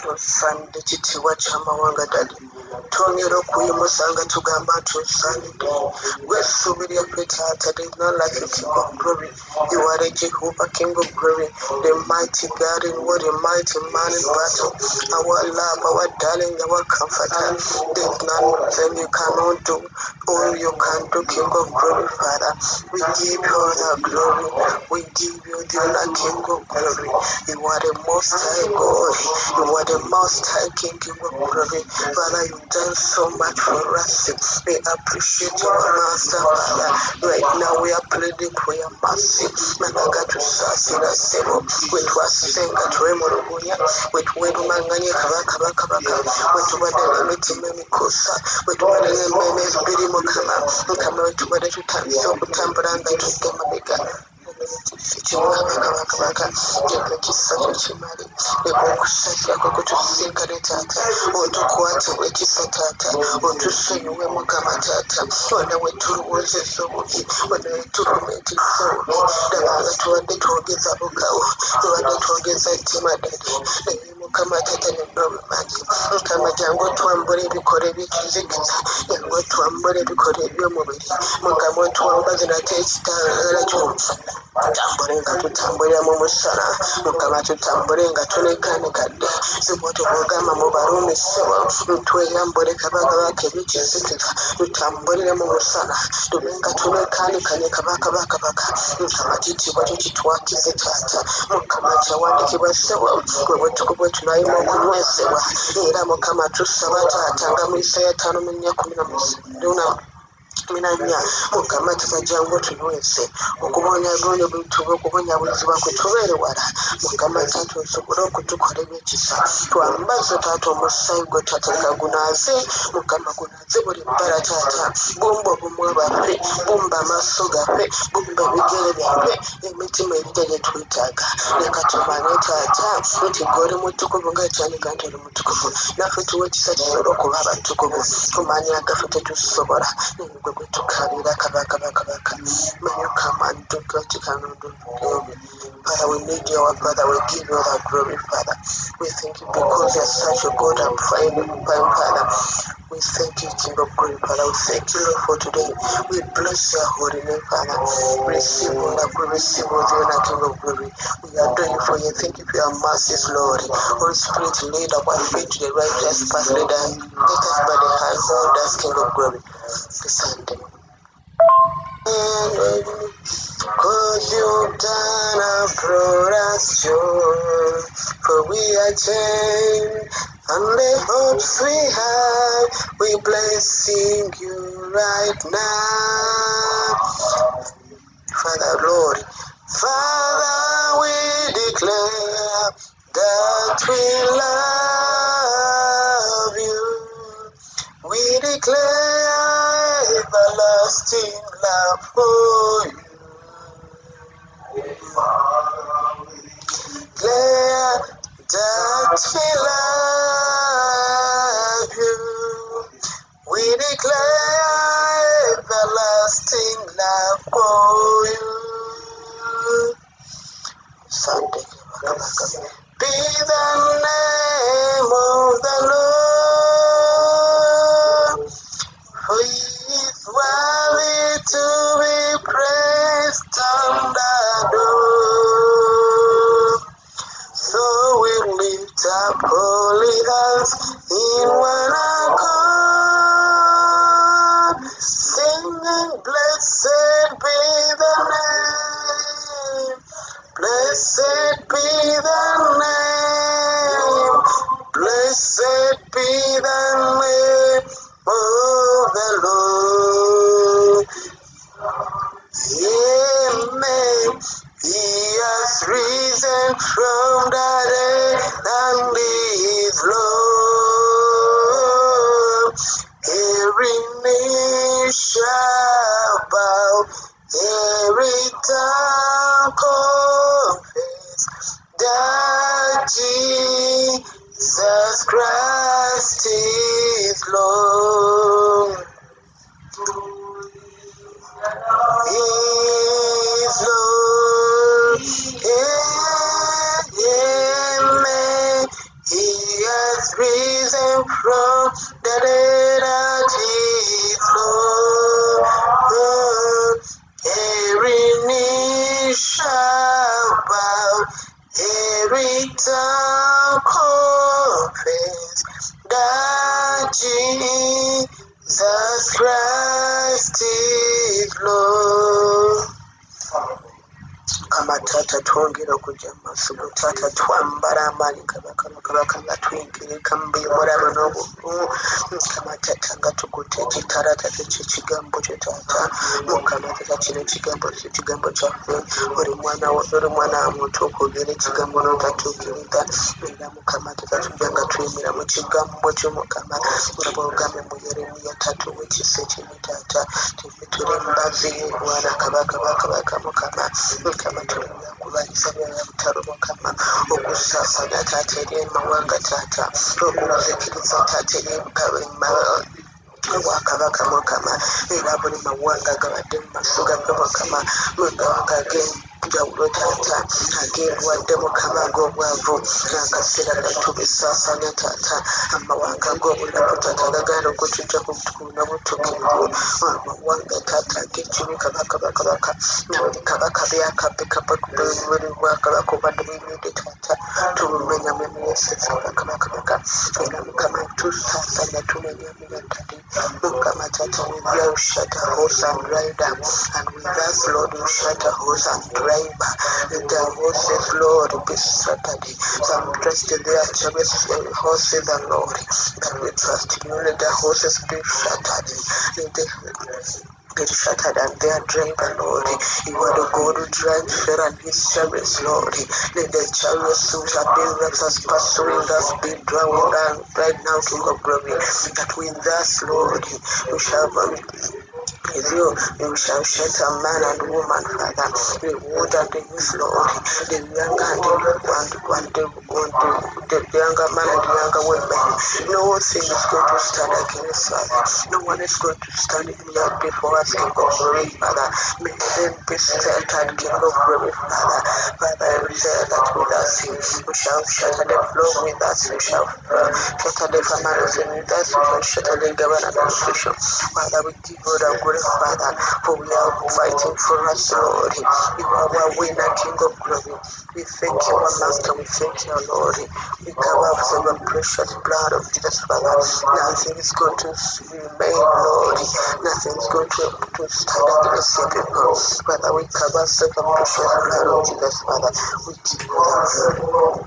S5: Osande kitiibwa ky'amawanga ddali twongera okuyimusanga tugamba nti osaanidde gw'essuubi lyaffe taata. There is none like you, King of glory. You are a Jehovah, King of glory, the mighty God and what a mighty man in battle. Our love, our darling, our comforter. There is none of them you cannot do. All you can do, King of glory, Father. We give you all the glory. We give you the honor, King of glory. You are the most high God. You are the most high King of glory. Father, you've done so much for us. We appreciate your master, Father. Right now we are pleading for your mercy. Managa tusasira sebo. Wetwasenga twemulugunya. Wetuwerumanganye kabaka. Wetubadde n'emitima emikuusa. Wetubadde n'emmeeme ezibiri Mukama. Mukama wetubadde tutandise okutambula nga tudde mabega. Kabaka ekisa kyekimali okukusajjako kutusinkane taata otukwate ekisa taata otusonyiwe Mukama taata wonna wetuluwoozezza obubi wonna wetulumetizza obubi dabanga tubadde twogeza bugawo tubadde twogeza ttima ddali naye Mukama taata byonna obimanyi. Mukama jangu otwambula ebikola ebyekizikiza jangu otwambula ebikola eby'omubiri Mukama otwambaze nate ekitangala kyo tutambule nga tutambulira mu musana Mukama tutambule nga tunekaanekadde sibwotyo bw'ogamba mu Baruumi ssebo tweyambule kabaka ebyekizikiza tutambulire mu musana tube nga tunekaanekanye kabaka Mukama kitiibwa kyo kitwakize taata Mukama kyawandikibwa ssebo bwe butuku bwe tunayima okunywesebwa era Mukama tusaba taata nga mu Isaaya 5:14 Mukama tusajangu tunywese okubonyaabonyezebwa kutubeere wala Mukama taata osobole okutukola ebyekisa twambaze taata omusaayi gwe taata gunaaze Mukama gunaaze buli bbala taata bumba obumwa bwaffe bumba amaaso gaffe bumba ebigere byaffe emitima ebita gye twetaaga leka tumanye taata nti gwe oli mutukuvu nga ekyanika nti oli mutukuvu naffe tuwa ekisa kisobola okuba abatukuvu tumanye agaffe tetusobola gwe gwe tukalira kabaka may you come and do what you cannot do. Father, we need you, our Father. We give you the glory, Father. We thank you because you are such a God and fine Father. We thank you, King of glory, Father. We thank you, Lord, for today. We bless your holy name, Father. Receive all the glory, receive all the honor, King of glory. We adore you for you. Thank you for your mercies, Lord. Holy Spirit, lead our feet to the righteous path. Lead us, take us by the hands, hold us, King of glory. Sunday. Cause you've done a glorious job, for we are chained and the hopes we have, we blessing you right now. Father, Lord, Father, we declare that we love you. We declare everlasting love for you. Declare that we love you. We declare everlasting love for you. Sunday, be the name of the Lord, for He is worthy to be praised and adored. So we lift up holy hands in one accord, singing, blessed be the name, blessed be the name, blessed be the name of the Lord. Amen. He has risen from the dead and is Lord. Every knee shall bow, every tongue confess that Jesus Christ is Lord. Is Lord. Amen. He has risen from the dead and is Lord. Every knee shall bow, every tongue confess that Jesus Christ is Lord. Kama tata twongera okujja mu maaso go taata twambala amaanyi kabaka nga tuyigirika mu by'omulabo n'obuvumu. Mukama taata nga tukutte ekitala taata ky'ekigambo kyo taata. Mukama taata kino ekigambo kyaffe oli mwana wa muntu okwogera ekigambo n'otatuukiriza. Era Mukama taata tujja nga tuyimira mu kigambo kyo Mukama nga bw'ogambye mu Yeremiya 3:1 taata tuli mbazi y'omwana kabaka Mukama. Mukama tulina kulwanyisa byabutalo Mukama, okusaasanya taata eri amawanga taata, okuzikiriza taata eri Wakabaka Mukama, era buli mawanga gabadde mu maaso gaffe Mukama, mugawanga ag'enjawulo taata, ag'endwadde Mukama, ag'obwavu, akaseera gatubisaasanya taata, amawanga ag'obunaku taata gagenda okutujja kutukuna butuukirivu, amawanga taata ag'ekibi kabaka na buli kabaka buli bwakabaka obadde buyimiridde taata, tulumenyamu emyeseza bakabaka, era Mukama tusaasanya tumenyamu yaddali. Mukama tata, with you shatter horse and rider, and with us Lord you shatter horse and driver. Let the horses Lord be shattered. Some trust in their chariots horses and Lord, that we trust in you. Let the horses be shattered. Let the get shattered and their driver, Lord. You are the God who drives Pharaoh and his chariots, Lord. Let the chariots who shall be us pursuing us be drowned down right now, King of glory. That with us, Lord, we shall with you shall shatter man and woman, Father, the old and the youth, Lord, the young and the younger man and the younger women. No thing is going to stand against us. No one is going to stand in the before us, King of glory, Father. May them be shattered, King of glory, Father. Father, I say that with us, we shall shatter the floor with us, we shall shatter the families with us, we shall shatter the government administration. Father, we give you the glory, Father, for we are fighting for us, Lord. You are our winner, King of glory. We thank you, our Master, we thank you, Lord. We cover us in the precious blood of Jesus, Father. Nothing is going to remain, Lord. Nothing is going to stand against your people. Father, we cover us in the precious blood of Jesus, Father. We give you the glory.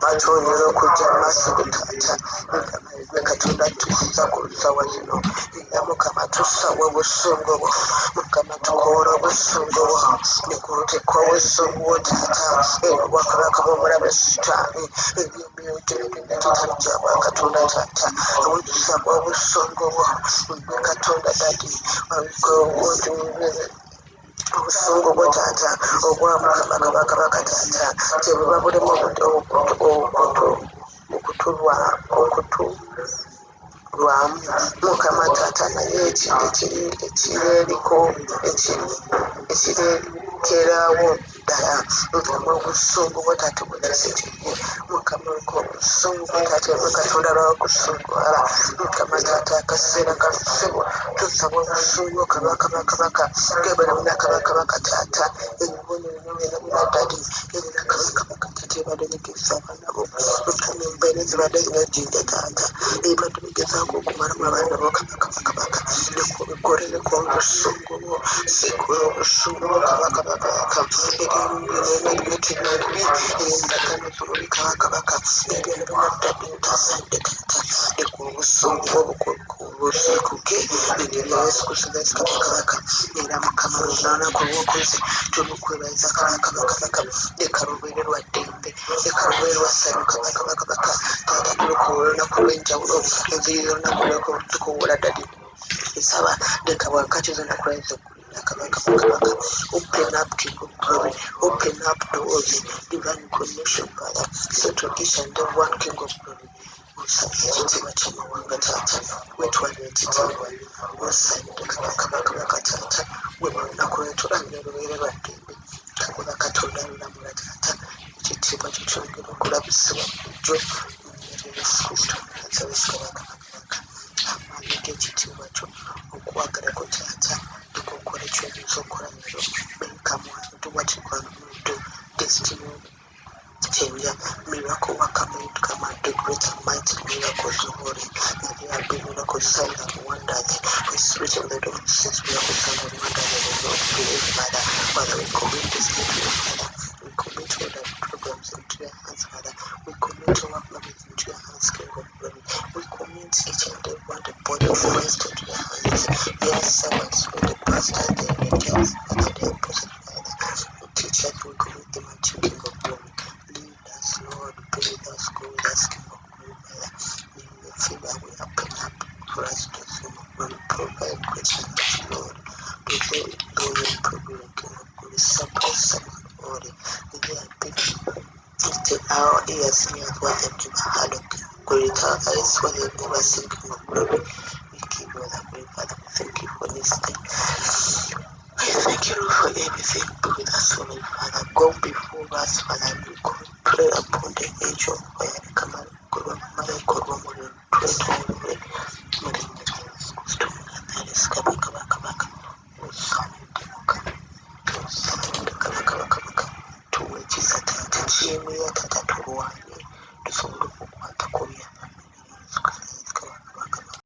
S5: Batwongera okujja mu maaso go taata, Mukama Katonda tussa ku lusawa zino, era Mukama tussawo obusungu bwo, Mukama tukoola obusungu bwo, nekutekwa obusungu bwo taata, era obwakabaka bw'omulabe Sitaani, eby'emyojo ebyonna titali gya bwakatonda taata, obutusabwa obusungu bwo, Katonda dadi, obusungu bwo taata obwa Mukama kabaka bakataata kyebuba bulimu okutuulwamu Mukama taata naye ekireriko ekirekerwawo ddala Mukama obusungu bwo taata bwekisikiye Mukama obusungu bwo taata bwe Katonda lwakusunguwala Mukama taata akaseera kaffe tusaba obusungu kabaka gebalamuya kabaka bakataata ebibonoobono bina ddadi ebina kabaka bakataata ebadde bigeza abaana bo Mukama embeera ezibadde zibajjinja taata ebadde bigezaako okumalamu abaana bo kabaka bikubikolereko obusungu bwo sikula obusungu bwo kabaka ebintu ebyetebinkubi kabaka ebyalo bina ddadi ntazadde taata ekuwa obusungu bwo busikuke engeri ya Yesu Kristo kabaka era Mukama olunaku lwokoze tulukwebaliza kabaka leka lubeere lwa ddembe leka lubeere lwa ssanyu kabaka taata tulikuwa olunaku lw'enjawulo enziri olunaku lwekuwula ddadi nsaba leka bwakati zonna kulaiza okulira kabaka open up king of glory open up doors divine connection father settle each and every one king of glory osabye ekitiibwa ky'amawanga taata wetwalira ekitiibwa osabye kabaka taata we olunaku lwetulanga lubeere lwa ddembe kakola katonda lulamula taata ekitiibwa kyo kyongera okulabisibwa bujjo Yesu Kristo kabaka amaanyi g'ekitiibwa kyo okuwagalako taata tukokola ekyoyinza okukola leero benkamwana do what you can do destiny change miracle worker made come and do great and mighty miracles Lord and there have been miracles signs and wonders the spirit of the Lord says miracles signs and wonders and the Lord believe Father we commit this day to you Father we commit all the programs into your hands Father we commit our families into your hands King of glory we commit each and every one the body of Christ into your hands yes servants for the pastors the evangelists Father the apostles Father the teachers we commit them unto you King of glory lead us Lord be with us go with us King of glory Father in the favor we open up for us to King of glory provide great service Lord to the glory program King of glory support someone Lord may they have been to our ears hear what they've never heard of King of glory to our eyes what they've never seen King of glory we give you the glory Father we thank you for this day I thank you Lord for everything be with us Holy Father go before us Father we pray upon the age of fire come and go